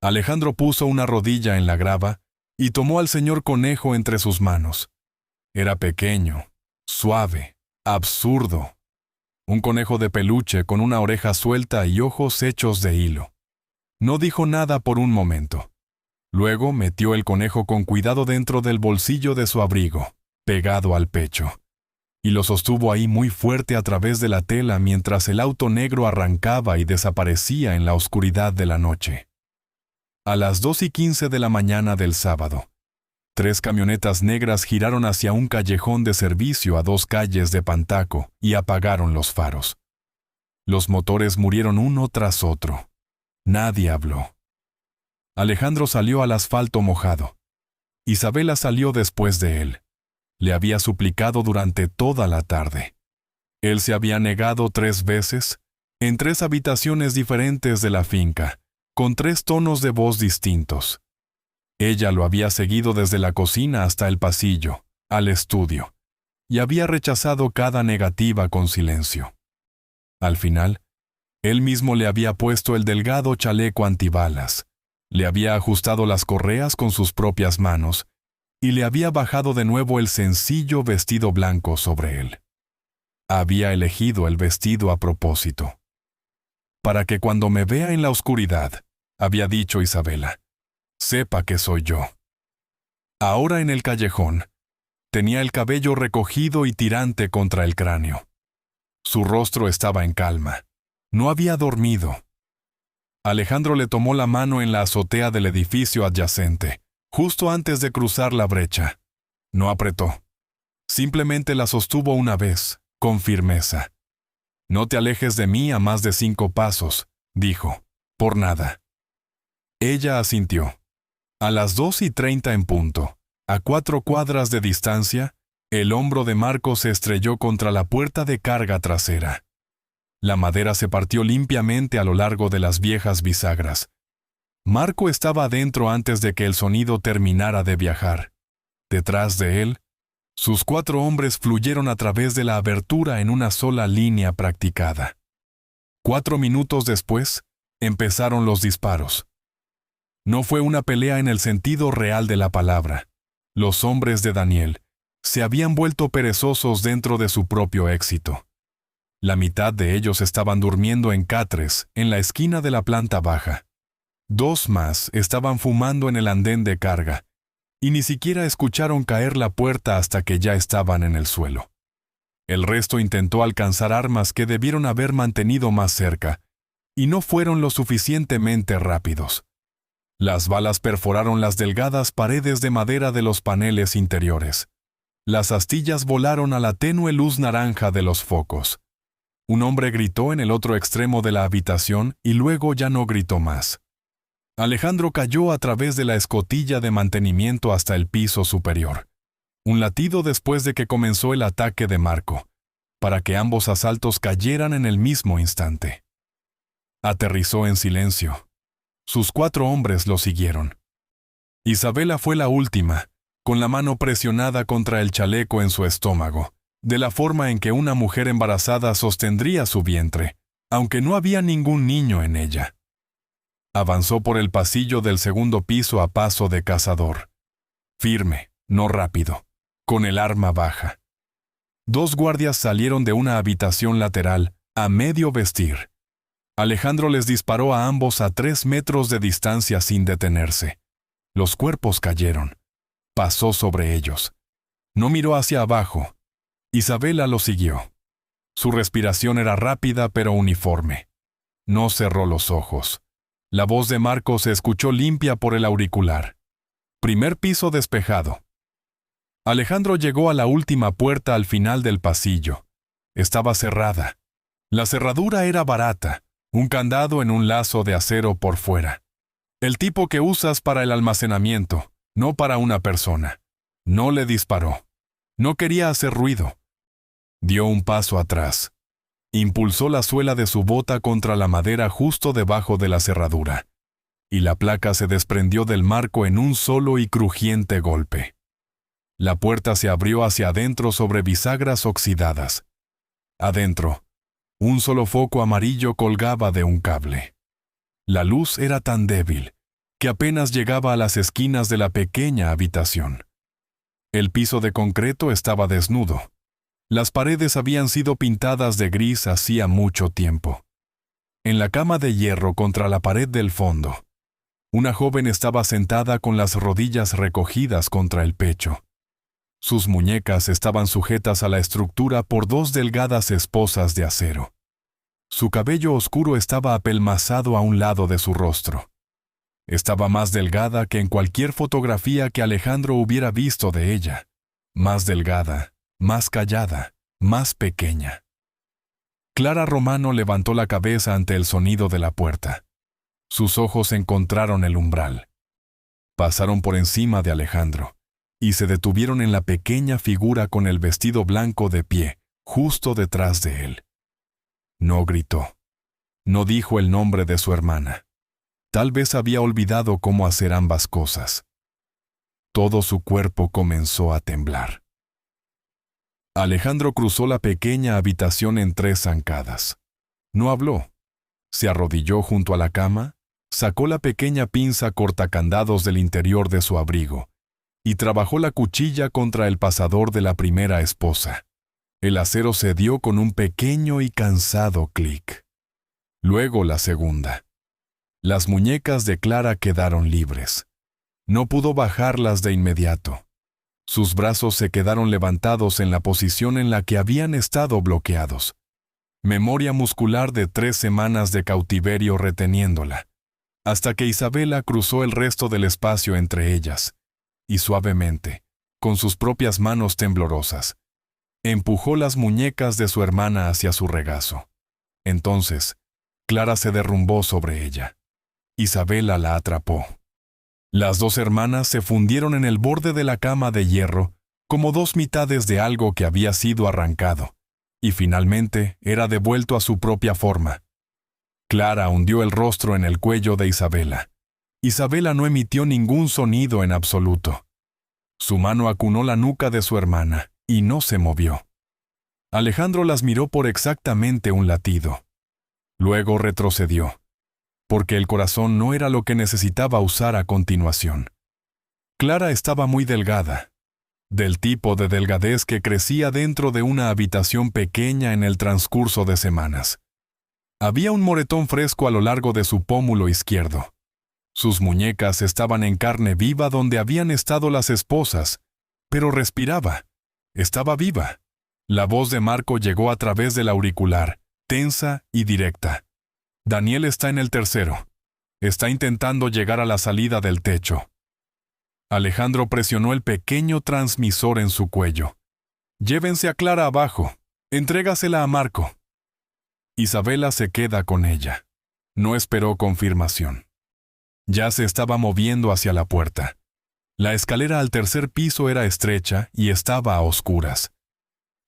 Alejandro puso una rodilla en la grava y tomó al señor Conejo entre sus manos. Era pequeño, suave, absurdo. Un conejo de peluche con una oreja suelta y ojos hechos de hilo. No dijo nada por un momento. Luego metió el conejo con cuidado dentro del bolsillo de su abrigo, pegado al pecho, y lo sostuvo ahí muy fuerte a través de la tela mientras el auto negro arrancaba y desaparecía en la oscuridad de la noche. A las 2:15 de la mañana del sábado, 3 camionetas negras giraron hacia un callejón de servicio a 2 calles de Pantaco y apagaron los faros. Los motores murieron uno tras otro. Nadie habló. Alejandro salió al asfalto mojado. Isabela salió después de él. Le había suplicado durante toda la tarde. Él se había negado 3 veces, en 3 habitaciones diferentes de la finca, con 3 tonos de voz distintos. Ella lo había seguido desde la cocina hasta el pasillo, al estudio, y había rechazado cada negativa con silencio. Al final, él mismo le había puesto el delgado chaleco antibalas, le había ajustado las correas con sus propias manos y le había bajado de nuevo el sencillo vestido blanco sobre él. Había elegido el vestido a propósito. «Para que cuando me vea en la oscuridad», había dicho Isabela, «sepa que soy yo». Ahora en el callejón, tenía el cabello recogido y tirante contra el cráneo. Su rostro estaba en calma. No había dormido. Alejandro le tomó la mano en la azotea del edificio adyacente, justo antes de cruzar la brecha. No apretó. Simplemente la sostuvo una vez, con firmeza. «No te alejes de mí a más de 5 pasos», dijo, «por nada». Ella asintió. A las 2:30 en punto, a 4 cuadras de distancia, el hombro de Marco se estrelló contra la puerta de carga trasera. La madera se partió limpiamente a lo largo de las viejas bisagras. Marco estaba adentro antes de que el sonido terminara de viajar. Detrás de él, sus 4 hombres fluyeron a través de la abertura en una sola línea practicada. 4 minutos después, empezaron los disparos. No fue una pelea en el sentido real de la palabra. Los hombres de Daniel se habían vuelto perezosos dentro de su propio éxito. La mitad de ellos estaban durmiendo en catres en la esquina de la planta baja. 2 más estaban fumando en el andén de carga, y ni siquiera escucharon caer la puerta hasta que ya estaban en el suelo. El resto intentó alcanzar armas que debieron haber mantenido más cerca, y no fueron lo suficientemente rápidos. Las balas perforaron las delgadas paredes de madera de los paneles interiores. Las astillas volaron a la tenue luz naranja de los focos. Un hombre gritó en el otro extremo de la habitación y luego ya no gritó más. Alejandro cayó a través de la escotilla de mantenimiento hasta el piso superior. Un latido después de que comenzó el ataque de Marco, para que ambos asaltos cayeran en el mismo instante. Aterrizó en silencio. Sus 4 hombres lo siguieron. Isabela fue la última, con la mano presionada contra el chaleco en su estómago, de la forma en que una mujer embarazada sostendría su vientre, aunque no había ningún niño en ella. Avanzó por el pasillo del segundo piso a paso de cazador. Firme, no rápido, con el arma baja. 2 guardias salieron de una habitación lateral, a medio vestir. Alejandro les disparó a ambos a 3 metros de distancia sin detenerse. Los cuerpos cayeron. Pasó sobre ellos. No miró hacia abajo. Isabela lo siguió. Su respiración era rápida pero uniforme. No cerró los ojos. La voz de Marco se escuchó limpia por el auricular. Primer piso despejado. Alejandro llegó a la última puerta al final del pasillo. Estaba cerrada. La cerradura era barata, un candado en un lazo de acero por fuera. El tipo que usas para el almacenamiento, no para una persona. No le disparó. No quería hacer ruido. Dio un paso atrás. Impulsó la suela de su bota contra la madera justo debajo de la cerradura, y la placa se desprendió del marco en un solo y crujiente golpe. La puerta se abrió hacia adentro sobre bisagras oxidadas. Adentro, un solo foco amarillo colgaba de un cable. La luz era tan débil que apenas llegaba a las esquinas de la pequeña habitación. El piso de concreto estaba desnudo. Las paredes habían sido pintadas de gris hacía mucho tiempo. En la cama de hierro contra la pared del fondo, una joven estaba sentada con las rodillas recogidas contra el pecho. Sus muñecas estaban sujetas a la estructura por 2 delgadas esposas de acero. Su cabello oscuro estaba apelmazado a un lado de su rostro. Estaba más delgada que en cualquier fotografía que Alejandro hubiera visto de ella. Más delgada, más callada, más pequeña. Clara Romano levantó la cabeza ante el sonido de la puerta. Sus ojos encontraron el umbral. Pasaron por encima de Alejandro y se detuvieron en la pequeña figura con el vestido blanco de pie, justo detrás de él. No gritó. No dijo el nombre de su hermana. Tal vez había olvidado cómo hacer ambas cosas. Todo su cuerpo comenzó a temblar. Alejandro cruzó la pequeña habitación en 3 zancadas. No habló. Se arrodilló junto a la cama, sacó la pequeña pinza cortacandados del interior de su abrigo y trabajó la cuchilla contra el pasador de la primera esposa. El acero cedió con un pequeño y cansado clic. Luego la segunda. Las muñecas de Clara quedaron libres. No pudo bajarlas de inmediato. Sus brazos se quedaron levantados en la posición en la que habían estado bloqueados. Memoria muscular de 3 semanas de cautiverio reteniéndola, hasta que Isabela cruzó el resto del espacio entre ellas, y suavemente, con sus propias manos temblorosas. Empujó las muñecas de su hermana hacia su regazo. Entonces, Clara se derrumbó sobre ella. Isabela la atrapó. Las dos hermanas se fundieron en el borde de la cama de hierro como dos mitades de algo que había sido arrancado, y finalmente era devuelto a su propia forma. Clara hundió el rostro en el cuello de Isabela. Isabela no emitió ningún sonido en absoluto. Su mano acunó la nuca de su hermana y no se movió. Alejandro las miró por exactamente un latido. Luego retrocedió, porque el corazón no era lo que necesitaba usar a continuación. Clara estaba muy delgada, del tipo de delgadez que crecía dentro de una habitación pequeña en el transcurso de semanas. Había un moretón fresco a lo largo de su pómulo izquierdo. Sus muñecas estaban en carne viva donde habían estado las esposas, pero respiraba. Estaba viva. La voz de Marco llegó a través del auricular, tensa y directa. Daniel está en el tercero. Está intentando llegar a la salida del techo. Alejandro presionó el pequeño transmisor en su cuello. Llévense a Clara abajo. Entrégasela a Marco. Isabela se queda con ella. No esperó confirmación. Ya se estaba moviendo hacia la puerta. La escalera al tercer piso era estrecha y estaba a oscuras.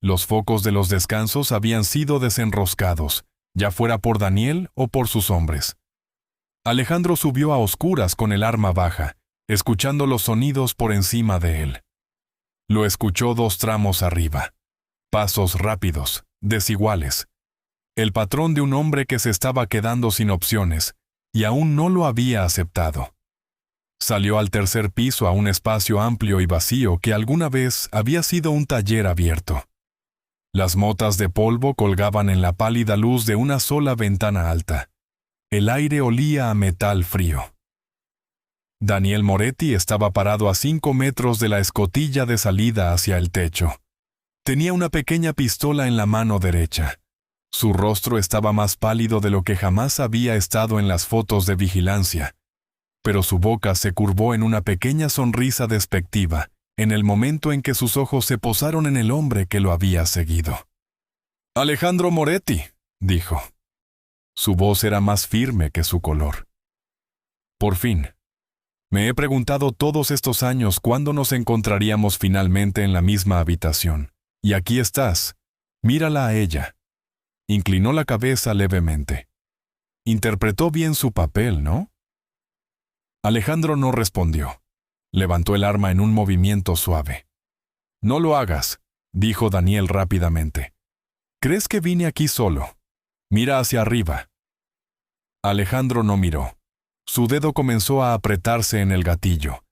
Los focos de los descansos habían sido desenroscados, ya fuera por Daniel o por sus hombres. Alejandro subió a oscuras con el arma baja, escuchando los sonidos por encima de él. Lo escuchó 2 tramos arriba. Pasos rápidos, desiguales. El patrón de un hombre que se estaba quedando sin opciones, y aún no lo había aceptado. Salió al tercer piso a un espacio amplio y vacío que alguna vez había sido un taller abierto. Las motas de polvo colgaban en la pálida luz de una sola ventana alta. El aire olía a metal frío. Daniel Moretti estaba parado a 5 metros de la escotilla de salida hacia el techo. Tenía una pequeña pistola en la mano derecha. Su rostro estaba más pálido de lo que jamás había estado en las fotos de vigilancia, pero su boca se curvó en una pequeña sonrisa despectiva en el momento en que sus ojos se posaron en el hombre que lo había seguido. «Alejandro Moretti», dijo. Su voz era más firme que su color. «Por fin. Me he preguntado todos estos años cuándo nos encontraríamos finalmente en la misma habitación. Y aquí estás. Mírala a ella». Inclinó la cabeza levemente. Interpretó bien su papel, ¿no? Alejandro no respondió. Levantó el arma en un movimiento suave. «No lo hagas», dijo Daniel rápidamente. «¿Crees que vine aquí solo? Mira hacia arriba». Alejandro no miró. Su dedo comenzó a apretarse en el gatillo.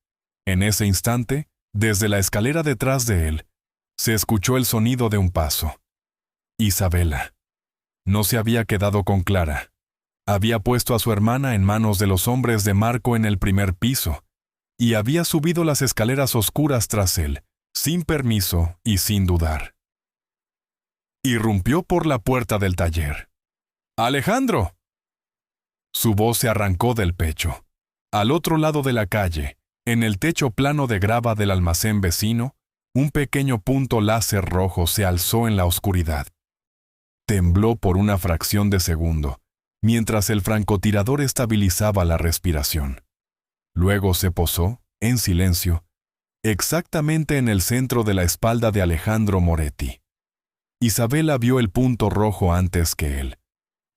En ese instante, desde la escalera detrás de él, se escuchó el sonido de un paso. Isabela. No se había quedado con Clara. Había puesto a su hermana en manos de los hombres de Marco en el primer piso, y había subido las escaleras oscuras tras él, sin permiso y sin dudar. Irrumpió por la puerta del taller. «¡Alejandro!». Su voz se arrancó del pecho. Al otro lado de la calle, en el techo plano de grava del almacén vecino, un pequeño punto láser rojo se alzó en la oscuridad. Tembló por una fracción de segundo, mientras el francotirador estabilizaba la respiración. Luego se posó, en silencio, exactamente en el centro de la espalda de Alejandro Moretti. Isabela vio el punto rojo antes que él.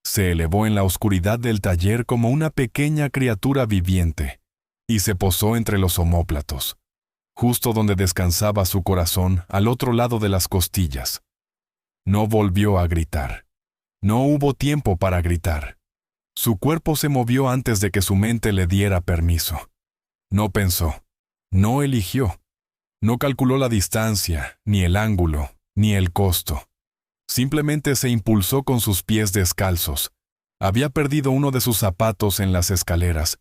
Se elevó en la oscuridad del taller como una pequeña criatura viviente, y se posó entre los omóplatos, justo donde descansaba su corazón al otro lado de las costillas. No volvió a gritar. No hubo tiempo para gritar. Su cuerpo se movió antes de que su mente le diera permiso. No pensó. No eligió. No calculó la distancia, ni el ángulo, ni el costo. Simplemente se impulsó con sus pies descalzos. Había perdido uno de sus zapatos en las escaleras,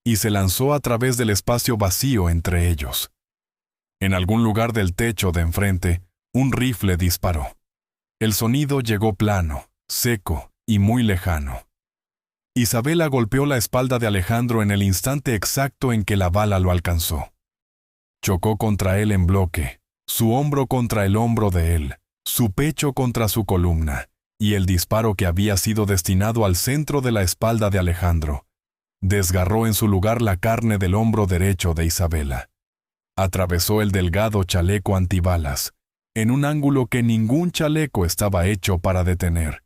y se lanzó a través del espacio vacío entre ellos. En algún lugar del techo de enfrente, un rifle disparó. El sonido llegó plano, seco y muy lejano. Isabela golpeó la espalda de Alejandro en el instante exacto en que la bala lo alcanzó. Chocó contra él en bloque, su hombro contra el hombro de él, su pecho contra su columna, y el disparo que había sido destinado al centro de la espalda de Alejandro desgarró en su lugar la carne del hombro derecho de Isabela. Atravesó el delgado chaleco antibalas, en un ángulo que ningún chaleco estaba hecho para detener,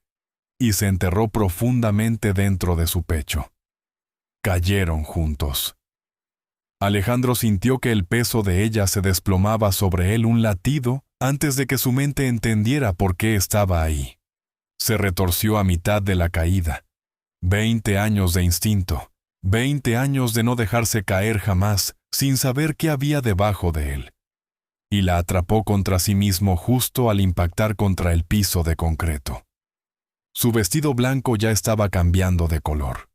y se enterró profundamente dentro de su pecho. Cayeron juntos. Alejandro sintió que el peso de ella se desplomaba sobre él un latido antes de que su mente entendiera por qué estaba ahí. Se retorció a mitad de la caída. 20 años de instinto. 20 años de no dejarse caer jamás, sin saber qué había debajo de él. Y la atrapó contra sí mismo justo al impactar contra el piso de concreto. Su vestido blanco ya estaba cambiando de color.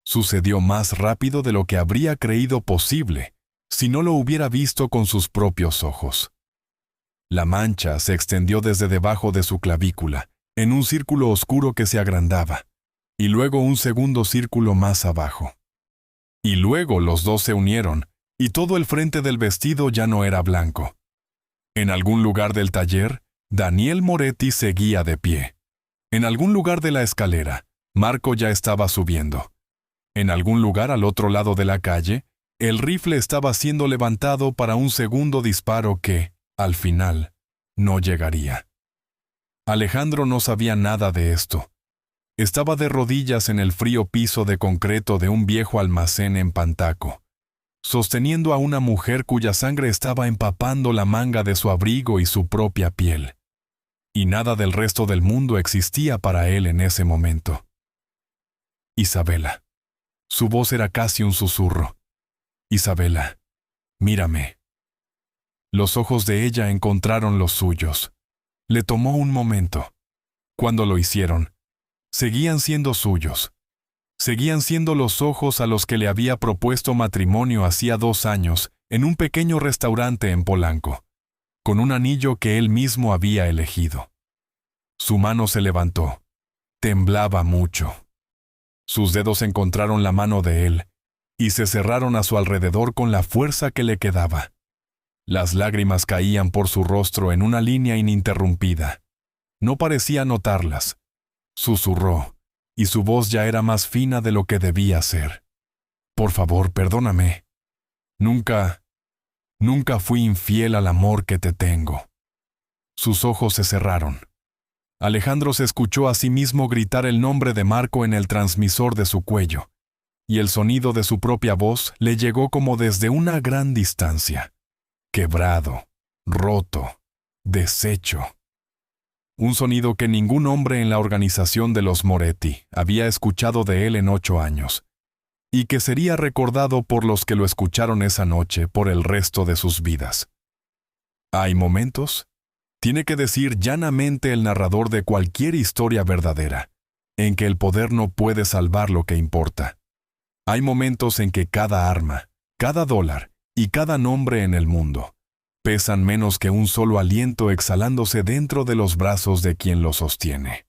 Sucedió más rápido de lo que habría creído posible, si no lo hubiera visto con sus propios ojos. La mancha se extendió desde debajo de su clavícula, en un círculo oscuro que se agrandaba, y luego un segundo círculo más abajo. Y luego los dos se unieron, y todo el frente del vestido ya no era blanco. En algún lugar del taller, Daniel Moretti seguía de pie. En algún lugar de la escalera, Marco ya estaba subiendo. En algún lugar al otro lado de la calle, el rifle estaba siendo levantado para un segundo disparo que, al final, no llegaría. Alejandro no sabía nada de esto. Estaba de rodillas en el frío piso de concreto de un viejo almacén en Pantaco, sosteniendo a una mujer cuya sangre estaba empapando la manga de su abrigo y su propia piel. Y nada del resto del mundo existía para él en ese momento. Isabela. Su voz era casi un susurro. Isabela, mírame. Los ojos de ella encontraron los suyos. Le tomó un momento. Cuando lo hicieron, seguían siendo suyos. Seguían siendo los ojos a los que le había propuesto matrimonio hacía 2 años en un pequeño restaurante en Polanco, con un anillo que él mismo había elegido. Su mano se levantó. Temblaba mucho. Sus dedos encontraron la mano de él y se cerraron a su alrededor con la fuerza que le quedaba. Las lágrimas caían por su rostro en una línea ininterrumpida. No parecía notarlas. Susurró, y su voz ya era más fina de lo que debía ser. Por favor, perdóname. Nunca fui infiel al amor que te tengo. Sus ojos se cerraron. Alejandro se escuchó a sí mismo gritar el nombre de Marco en el transmisor de su cuello, y el sonido de su propia voz le llegó como desde una gran distancia. Quebrado, roto, deshecho. Un sonido que ningún hombre en la organización de los Moretti había escuchado de él en 8 años, y que sería recordado por los que lo escucharon esa noche por el resto de sus vidas. Hay momentos, tiene que decir llanamente el narrador de cualquier historia verdadera, en que el poder no puede salvar lo que importa. Hay momentos en que cada arma, cada dólar y cada nombre en el mundo pesan menos que un solo aliento exhalándose dentro de los brazos de quien lo sostiene.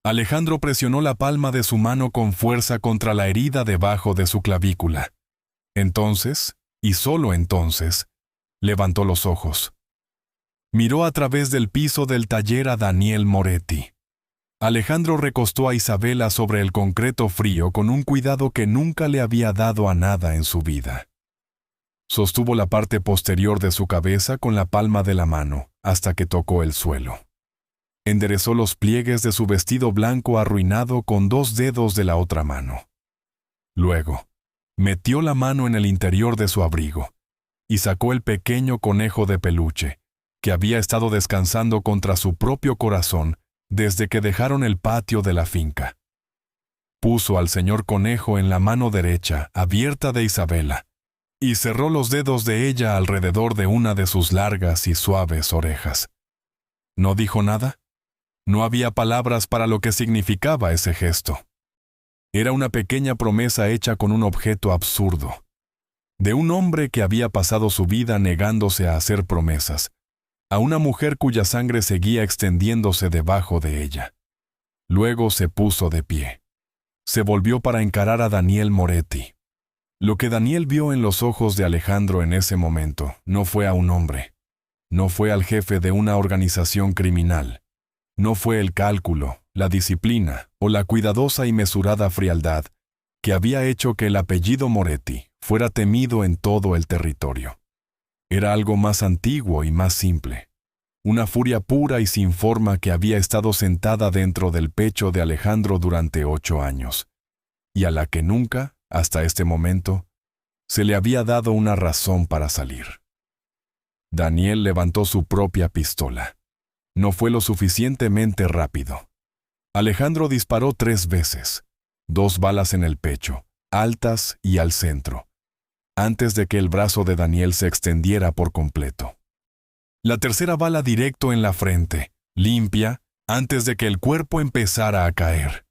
Alejandro presionó la palma de su mano con fuerza contra la herida debajo de su clavícula. Entonces, y solo entonces, levantó los ojos. Miró a través del piso del taller a Daniel Moretti. Alejandro recostó a Isabela sobre el concreto frío con un cuidado que nunca le había dado a nada en su vida. Sostuvo la parte posterior de su cabeza con la palma de la mano hasta que tocó el suelo. Enderezó los pliegues de su vestido blanco arruinado con 2 dedos de la otra mano. Luego, metió la mano en el interior de su abrigo y sacó el pequeño conejo de peluche que había estado descansando contra su propio corazón desde que dejaron el patio de la finca. Puso al señor conejo en la mano derecha abierta de Isabela y cerró los dedos de ella alrededor de una de sus largas y suaves orejas. ¿No dijo nada? No había palabras para lo que significaba ese gesto. Era una pequeña promesa hecha con un objeto absurdo. De un hombre que había pasado su vida negándose a hacer promesas, a una mujer cuya sangre seguía extendiéndose debajo de ella. Luego se puso de pie. Se volvió para encarar a Daniel Moretti. Lo que Daniel vio en los ojos de Alejandro en ese momento no fue a un hombre, no fue al jefe de una organización criminal, no fue el cálculo, la disciplina o la cuidadosa y mesurada frialdad que había hecho que el apellido Moretti fuera temido en todo el territorio. Era algo más antiguo y más simple, una furia pura y sin forma que había estado sentada dentro del pecho de Alejandro durante 8 años, y a la que nunca, hasta este momento, se le había dado una razón para salir. Daniel levantó su propia pistola. No fue lo suficientemente rápido. Alejandro disparó 3 veces, 2 balas en el pecho, altas y al centro, antes de que el brazo de Daniel se extendiera por completo. La tercera bala directo en la frente, limpia, antes de que el cuerpo empezara a caer.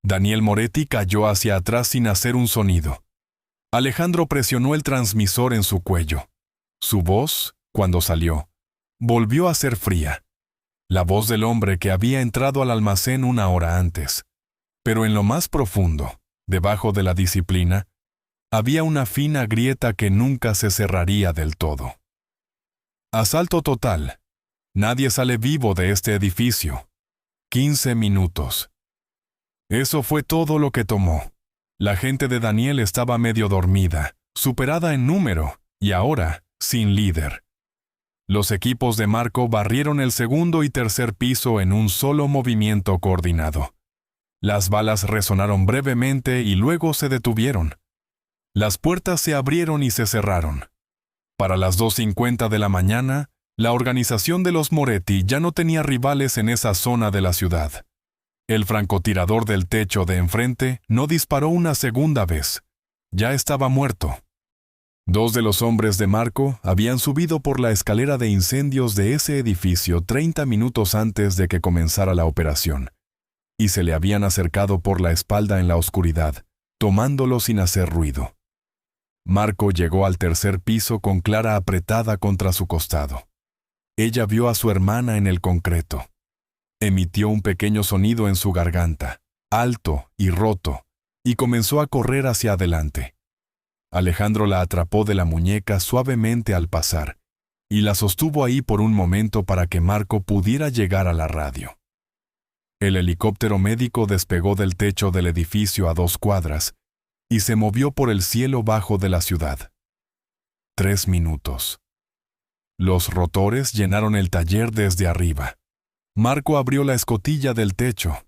Daniel Moretti cayó hacia atrás sin hacer un sonido. Alejandro presionó el transmisor en su cuello. Su voz, cuando salió, volvió a ser fría. La voz del hombre que había entrado al almacén 1 hora antes. Pero en lo más profundo, debajo de la disciplina, había una fina grieta que nunca se cerraría del todo. Asalto total. Nadie sale vivo de este edificio. 15 minutos. Eso fue todo lo que tomó. La gente de Daniel estaba medio dormida, superada en número, y ahora, sin líder. Los equipos de Marco barrieron el segundo y tercer piso en un solo movimiento coordinado. Las balas resonaron brevemente y luego se detuvieron. Las puertas se abrieron y se cerraron. Para las 2:50 de la mañana, la organización de los Moretti ya no tenía rivales en esa zona de la ciudad. El francotirador del techo de enfrente no disparó una segunda vez. Ya estaba muerto. 2 de los hombres de Marco habían subido por la escalera de incendios de ese edificio 30 minutos antes de que comenzara la operación, y se le habían acercado por la espalda en la oscuridad, tomándolo sin hacer ruido. Marco llegó al tercer piso con Clara apretada contra su costado. Ella vio a su hermana en el concreto. Emitió un pequeño sonido en su garganta, alto y roto, y comenzó a correr hacia adelante. Alejandro la atrapó de la muñeca suavemente al pasar, y la sostuvo ahí por un momento para que Marco pudiera llegar a la radio. El helicóptero médico despegó del techo del edificio a 2 cuadras, y se movió por el cielo bajo de la ciudad. 3 minutos. Los rotores llenaron el taller desde arriba. Marco abrió la escotilla del techo.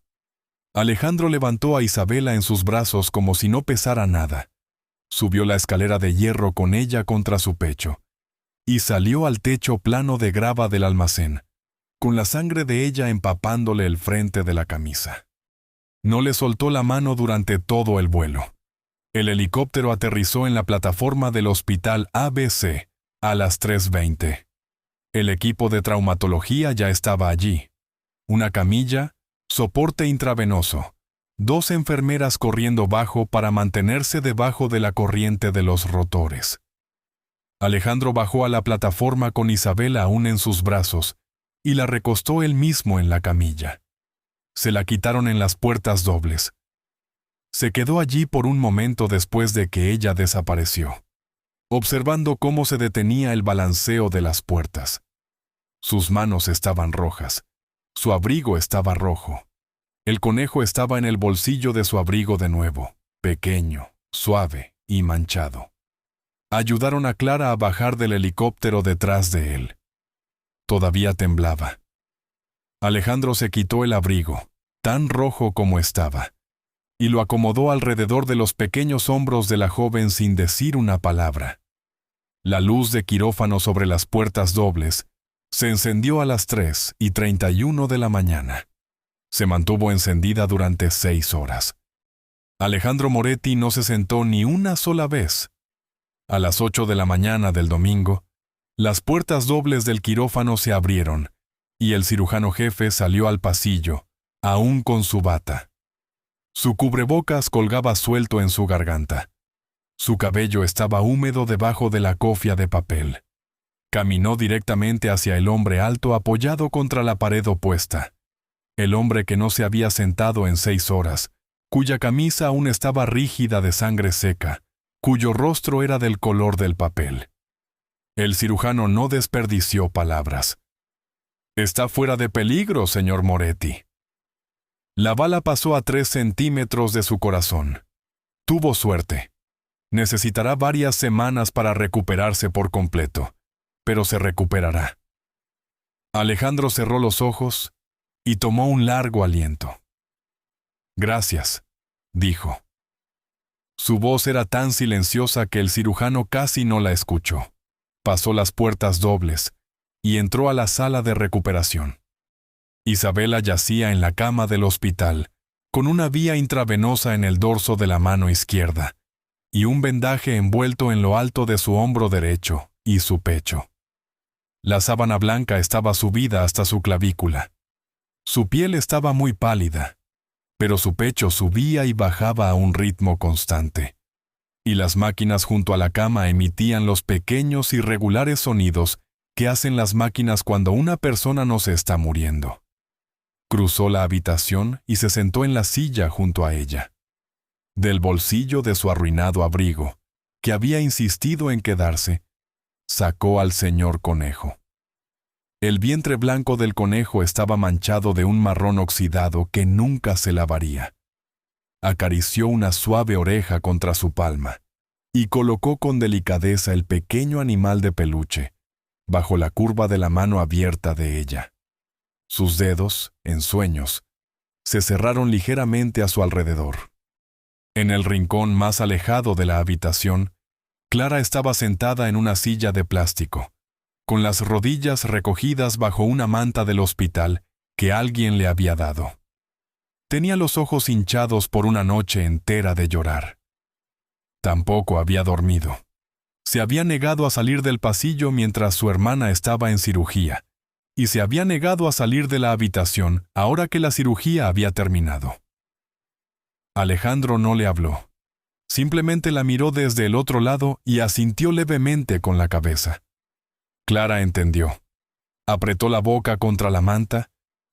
Alejandro levantó a Isabela en sus brazos como si no pesara nada. Subió la escalera de hierro con ella contra su pecho, y salió al techo plano de grava del almacén, con la sangre de ella empapándole el frente de la camisa. No le soltó la mano durante todo el vuelo. El helicóptero aterrizó en la plataforma del hospital ABC a las 3:20. El equipo de traumatología ya estaba allí. Una camilla, soporte intravenoso, 2 enfermeras corriendo bajo para mantenerse debajo de la corriente de los rotores. Alejandro bajó a la plataforma con Isabela aún en sus brazos y la recostó él mismo en la camilla. Se la quitaron en las puertas dobles. Se quedó allí por un momento después de que ella desapareció, observando cómo se detenía el balanceo de las puertas. Sus manos estaban rojas. Su abrigo estaba rojo. El conejo estaba en el bolsillo de su abrigo de nuevo, pequeño, suave y manchado. Ayudaron a Clara a bajar del helicóptero detrás de él. Todavía temblaba. Alejandro se quitó el abrigo, tan rojo como estaba, y lo acomodó alrededor de los pequeños hombros de la joven sin decir una palabra. La luz de quirófano sobre las puertas dobles se encendió a las 3:31 de la mañana. Se mantuvo encendida durante 6 horas. Alejandro Moretti no se sentó ni una sola vez. A las 8 de la mañana del domingo, las puertas dobles del quirófano se abrieron y el cirujano jefe salió al pasillo, aún con su bata. Su cubrebocas colgaba suelto en su garganta. Su cabello estaba húmedo debajo de la cofia de papel. Caminó directamente hacia el hombre alto apoyado contra la pared opuesta. El hombre que no se había sentado en 6 horas, cuya camisa aún estaba rígida de sangre seca, cuyo rostro era del color del papel. El cirujano no desperdició palabras. «Está fuera de peligro, señor Moretti». La bala pasó a 3 centímetros de su corazón. Tuvo suerte. Necesitará varias semanas para recuperarse por completo, pero se recuperará. Alejandro cerró los ojos y tomó un largo aliento. «Gracias», dijo. Su voz era tan silenciosa que el cirujano casi no la escuchó. Pasó las puertas dobles y entró a la sala de recuperación. Isabela yacía en la cama del hospital, con una vía intravenosa en el dorso de la mano izquierda y un vendaje envuelto en lo alto de su hombro derecho y su pecho. La sábana blanca estaba subida hasta su clavícula. Su piel estaba muy pálida, pero su pecho subía y bajaba a un ritmo constante, y las máquinas junto a la cama emitían los pequeños y regulares sonidos que hacen las máquinas cuando una persona no se está muriendo. Cruzó la habitación y se sentó en la silla junto a ella. Del bolsillo de su arruinado abrigo, que había insistido en quedarse, sacó al señor conejo. El vientre blanco del conejo estaba manchado de un marrón oxidado que nunca se lavaría. Acarició una suave oreja contra su palma y colocó con delicadeza el pequeño animal de peluche bajo la curva de la mano abierta de ella. Sus dedos, en sueños, se cerraron ligeramente a su alrededor. En el rincón más alejado de la habitación, Clara estaba sentada en una silla de plástico, con las rodillas recogidas bajo una manta del hospital que alguien le había dado. Tenía los ojos hinchados por una noche entera de llorar. Tampoco había dormido. Se había negado a salir del pasillo mientras su hermana estaba en cirugía, y se había negado a salir de la habitación ahora que la cirugía había terminado. Alejandro no le habló. Simplemente la miró desde el otro lado y asintió levemente con la cabeza. Clara entendió. Apretó la boca contra la manta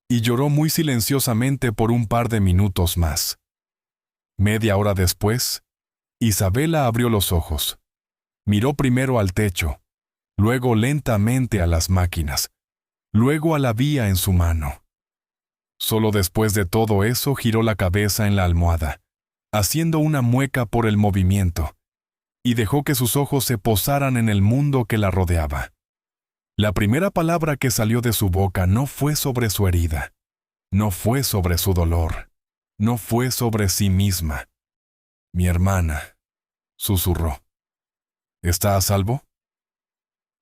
y lloró muy silenciosamente por un par de minutos más. Media hora después, Isabela abrió los ojos. Miró primero al techo, luego lentamente a las máquinas, luego a la vía en su mano. Solo después de todo eso giró la cabeza en la almohada, haciendo una mueca por el movimiento, y dejó que sus ojos se posaran en el mundo que la rodeaba. La primera palabra que salió de su boca no fue sobre su herida, no fue sobre su dolor, no fue sobre sí misma. «Mi hermana», susurró. «¿Está a salvo?»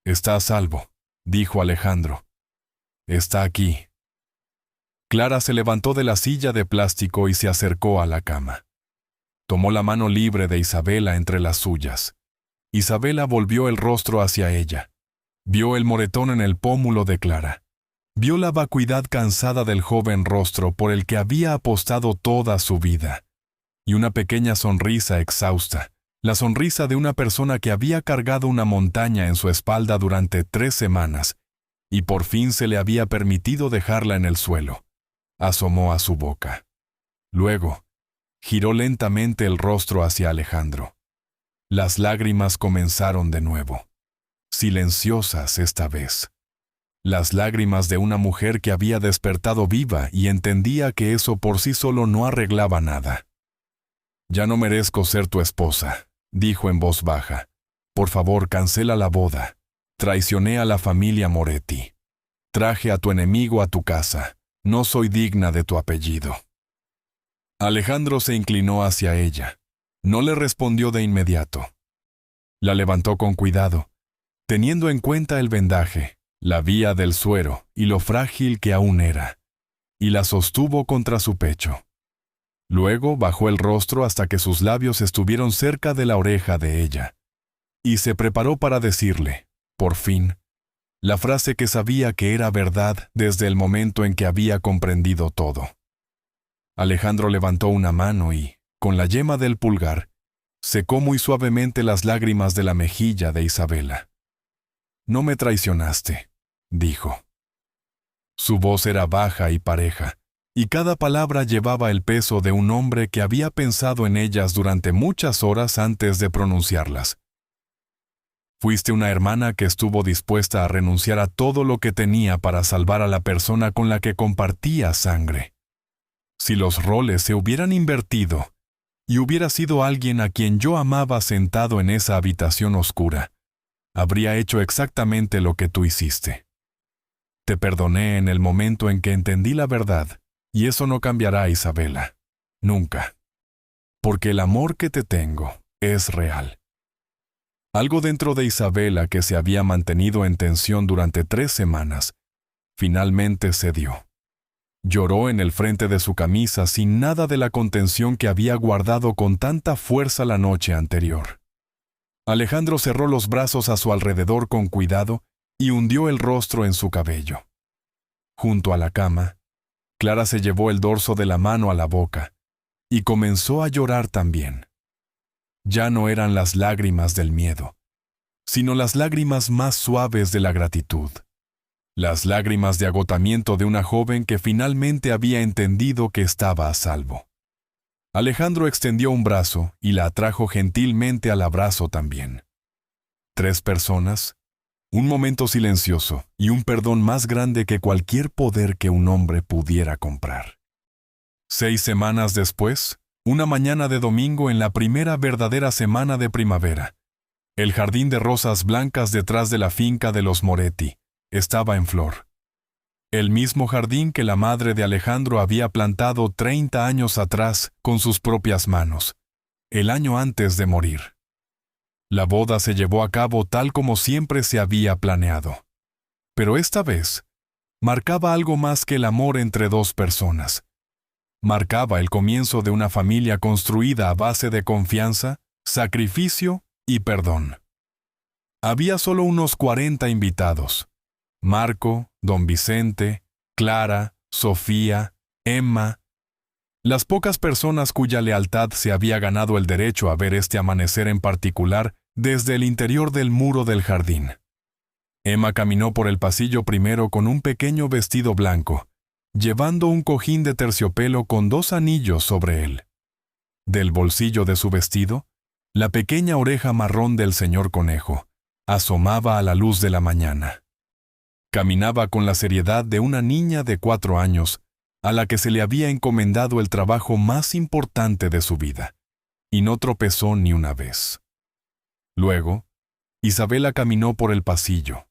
«Está a salvo», dijo Alejandro. «Está aquí». Clara se levantó de la silla de plástico y se acercó a la cama. Tomó la mano libre de Isabela entre las suyas. Isabela volvió el rostro hacia ella. Vio el moretón en el pómulo de Clara. Vio la vacuidad cansada del joven rostro por el que había apostado toda su vida. Y una pequeña sonrisa exhausta, la sonrisa de una persona que había cargado una montaña en su espalda durante 3 semanas, y por fin se le había permitido dejarla en el suelo. Asomó a su boca. Luego, giró lentamente el rostro hacia Alejandro. Las lágrimas comenzaron de nuevo. Silenciosas esta vez. Las lágrimas de una mujer que había despertado viva y entendía que eso por sí solo no arreglaba nada. «Ya no merezco ser tu esposa», dijo en voz baja. «Por favor, cancela la boda. Traicioné a la familia Moretti. Traje a tu enemigo a tu casa. No soy digna de tu apellido». Alejandro se inclinó hacia ella. No le respondió de inmediato. La levantó con cuidado, teniendo en cuenta el vendaje, la vía del suero y lo frágil que aún era, y la sostuvo contra su pecho. Luego bajó el rostro hasta que sus labios estuvieron cerca de la oreja de ella, y se preparó para decirle, por fin, la frase que sabía que era verdad desde el momento en que había comprendido todo. Alejandro levantó una mano y, con la yema del pulgar, secó muy suavemente las lágrimas de la mejilla de Isabela. «No me traicionaste», dijo. Su voz era baja y pareja, y cada palabra llevaba el peso de un hombre que había pensado en ellas durante muchas horas antes de pronunciarlas. Fuiste una hermana que estuvo dispuesta a renunciar a todo lo que tenía para salvar a la persona con la que compartía sangre. Si los roles se hubieran invertido, y hubiera sido alguien a quien yo amaba sentado en esa habitación oscura, habría hecho exactamente lo que tú hiciste. Te perdoné en el momento en que entendí la verdad, y eso no cambiará, Isabela. Nunca. Porque el amor que te tengo es real. Algo dentro de Isabela que se había mantenido en tensión durante 3 semanas, finalmente cedió. Lloró en el frente de su camisa sin nada de la contención que había guardado con tanta fuerza la noche anterior. Alejandro cerró los brazos a su alrededor con cuidado y hundió el rostro en su cabello. Junto a la cama, Clara se llevó el dorso de la mano a la boca y comenzó a llorar también. Ya no eran las lágrimas del miedo, sino las lágrimas más suaves de la gratitud. Las lágrimas de agotamiento de una joven que finalmente había entendido que estaba a salvo. Alejandro extendió un brazo y la atrajo gentilmente al abrazo también. 3 personas, un momento silencioso y un perdón más grande que cualquier poder que un hombre pudiera comprar. 6 semanas después, una mañana de domingo en la primera verdadera semana de primavera, el jardín de rosas blancas detrás de la finca de los Moretti estaba en flor. El mismo jardín que la madre de Alejandro había plantado 30 años atrás con sus propias manos, el año antes de morir. La boda se llevó a cabo tal como siempre se había planeado. Pero esta vez, marcaba algo más que el amor entre 2 personas. Marcaba el comienzo de una familia construida a base de confianza, sacrificio y perdón. Había solo unos 40 invitados. Marco, don Vicente, Clara, Sofía, Emma. Las pocas personas cuya lealtad se había ganado el derecho a ver este amanecer en particular desde el interior del muro del jardín. Emma caminó por el pasillo primero con un pequeño vestido blanco, llevando un cojín de terciopelo con 2 anillos sobre él. Del bolsillo de su vestido, la pequeña oreja marrón del señor Conejo asomaba a la luz de la mañana. Caminaba con la seriedad de una niña de 4 años, a la que se le había encomendado el trabajo más importante de su vida, y no tropezó ni una vez. Luego, Isabela caminó por el pasillo.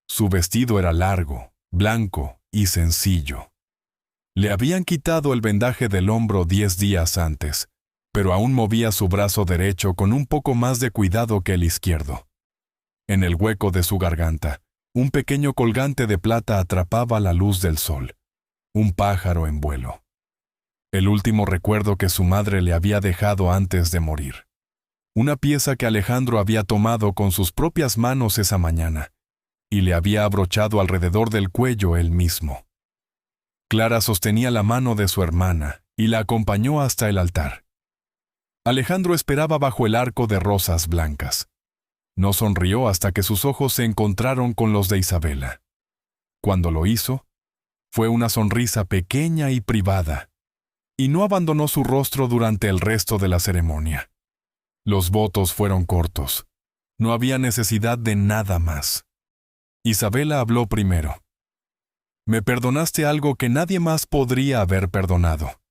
Su vestido era largo, blanco y sencillo. Le habían quitado el vendaje del hombro 10 días antes, pero aún movía su brazo derecho con un poco más de cuidado que el izquierdo. En el hueco de su garganta, un pequeño colgante de plata atrapaba la luz del sol, un pájaro en vuelo. El último recuerdo que su madre le había dejado antes de morir. Una pieza que Alejandro había tomado con sus propias manos esa mañana, y le había abrochado alrededor del cuello él mismo. Clara sostenía la mano de su hermana y la acompañó hasta el altar. Alejandro esperaba bajo el arco de rosas blancas. No sonrió hasta que sus ojos se encontraron con los de Isabela. Cuando lo hizo, fue una sonrisa pequeña y privada, y no abandonó su rostro durante el resto de la ceremonia. Los votos fueron cortos. No había necesidad de nada más. Isabela habló primero. Me perdonaste algo que nadie más podría haber perdonado.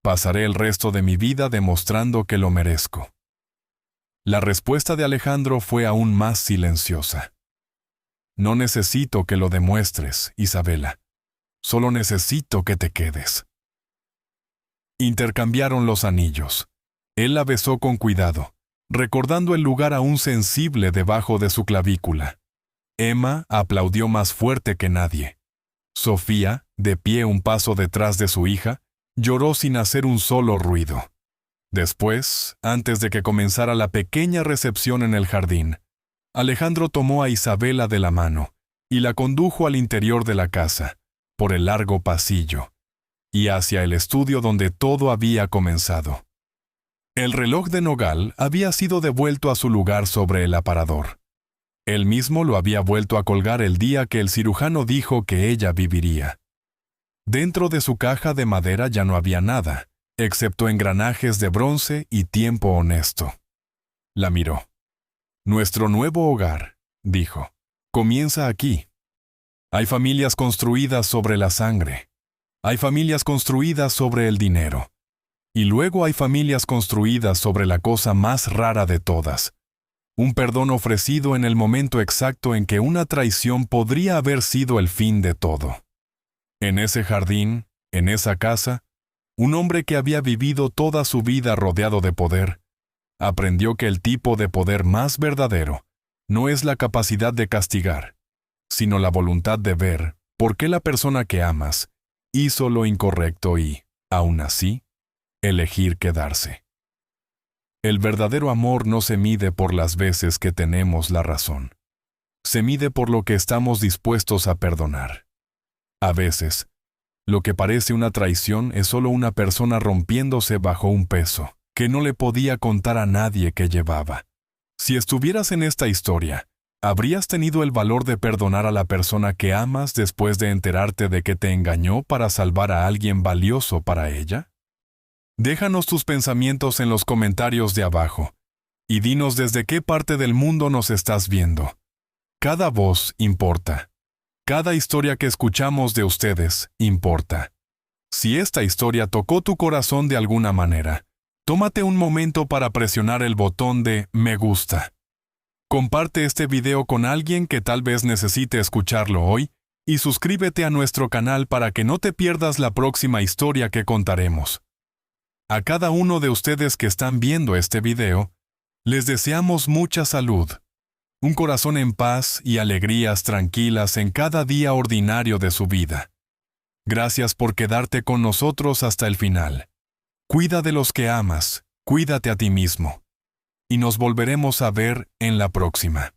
Pasaré el resto de mi vida demostrando que lo merezco. La respuesta de Alejandro fue aún más silenciosa. No necesito que lo demuestres, Isabela. Solo necesito que te quedes. Intercambiaron los anillos. Él la besó con cuidado, recordando el lugar aún sensible debajo de su clavícula. Emma aplaudió más fuerte que nadie. Sofía, de pie un paso detrás de su hija, lloró sin hacer un solo ruido. Después, antes de que comenzara la pequeña recepción en el jardín, Alejandro tomó a Isabela de la mano y la condujo al interior de la casa, por el largo pasillo, y hacia el estudio donde todo había comenzado. El reloj de nogal había sido devuelto a su lugar sobre el aparador. Él mismo lo había vuelto a colgar el día que el cirujano dijo que ella viviría. Dentro de su caja de madera ya no había nada, excepto engranajes de bronce y tiempo honesto. La miró. Nuestro nuevo hogar, dijo, comienza aquí. Hay familias construidas sobre la sangre. Hay familias construidas sobre el dinero. Y luego hay familias construidas sobre la cosa más rara de todas. Un perdón ofrecido en el momento exacto en que una traición podría haber sido el fin de todo. En ese jardín, en esa casa, un hombre que había vivido toda su vida rodeado de poder, aprendió que el tipo de poder más verdadero no es la capacidad de castigar, sino la voluntad de ver por qué la persona que amas hizo lo incorrecto y, aún así, elegir quedarse. El verdadero amor no se mide por las veces que tenemos la razón. Se mide por lo que estamos dispuestos a perdonar. A veces, lo que parece una traición es solo una persona rompiéndose bajo un peso que no le podía contar a nadie que llevaba. Si estuvieras en esta historia, ¿habrías tenido el valor de perdonar a la persona que amas después de enterarte de que te engañó para salvar a alguien valioso para ella? Déjanos tus pensamientos en los comentarios de abajo y dinos desde qué parte del mundo nos estás viendo. Cada voz importa. Cada historia que escuchamos de ustedes importa. Si esta historia tocó tu corazón de alguna manera, tómate un momento para presionar el botón de me gusta. Comparte este video con alguien que tal vez necesite escucharlo hoy y suscríbete a nuestro canal para que no te pierdas la próxima historia que contaremos. A cada uno de ustedes que están viendo este video, les deseamos mucha salud, un corazón en paz y alegrías tranquilas en cada día ordinario de su vida. Gracias por quedarte con nosotros hasta el final. Cuida de los que amas, cuídate a ti mismo. Y nos volveremos a ver en la próxima.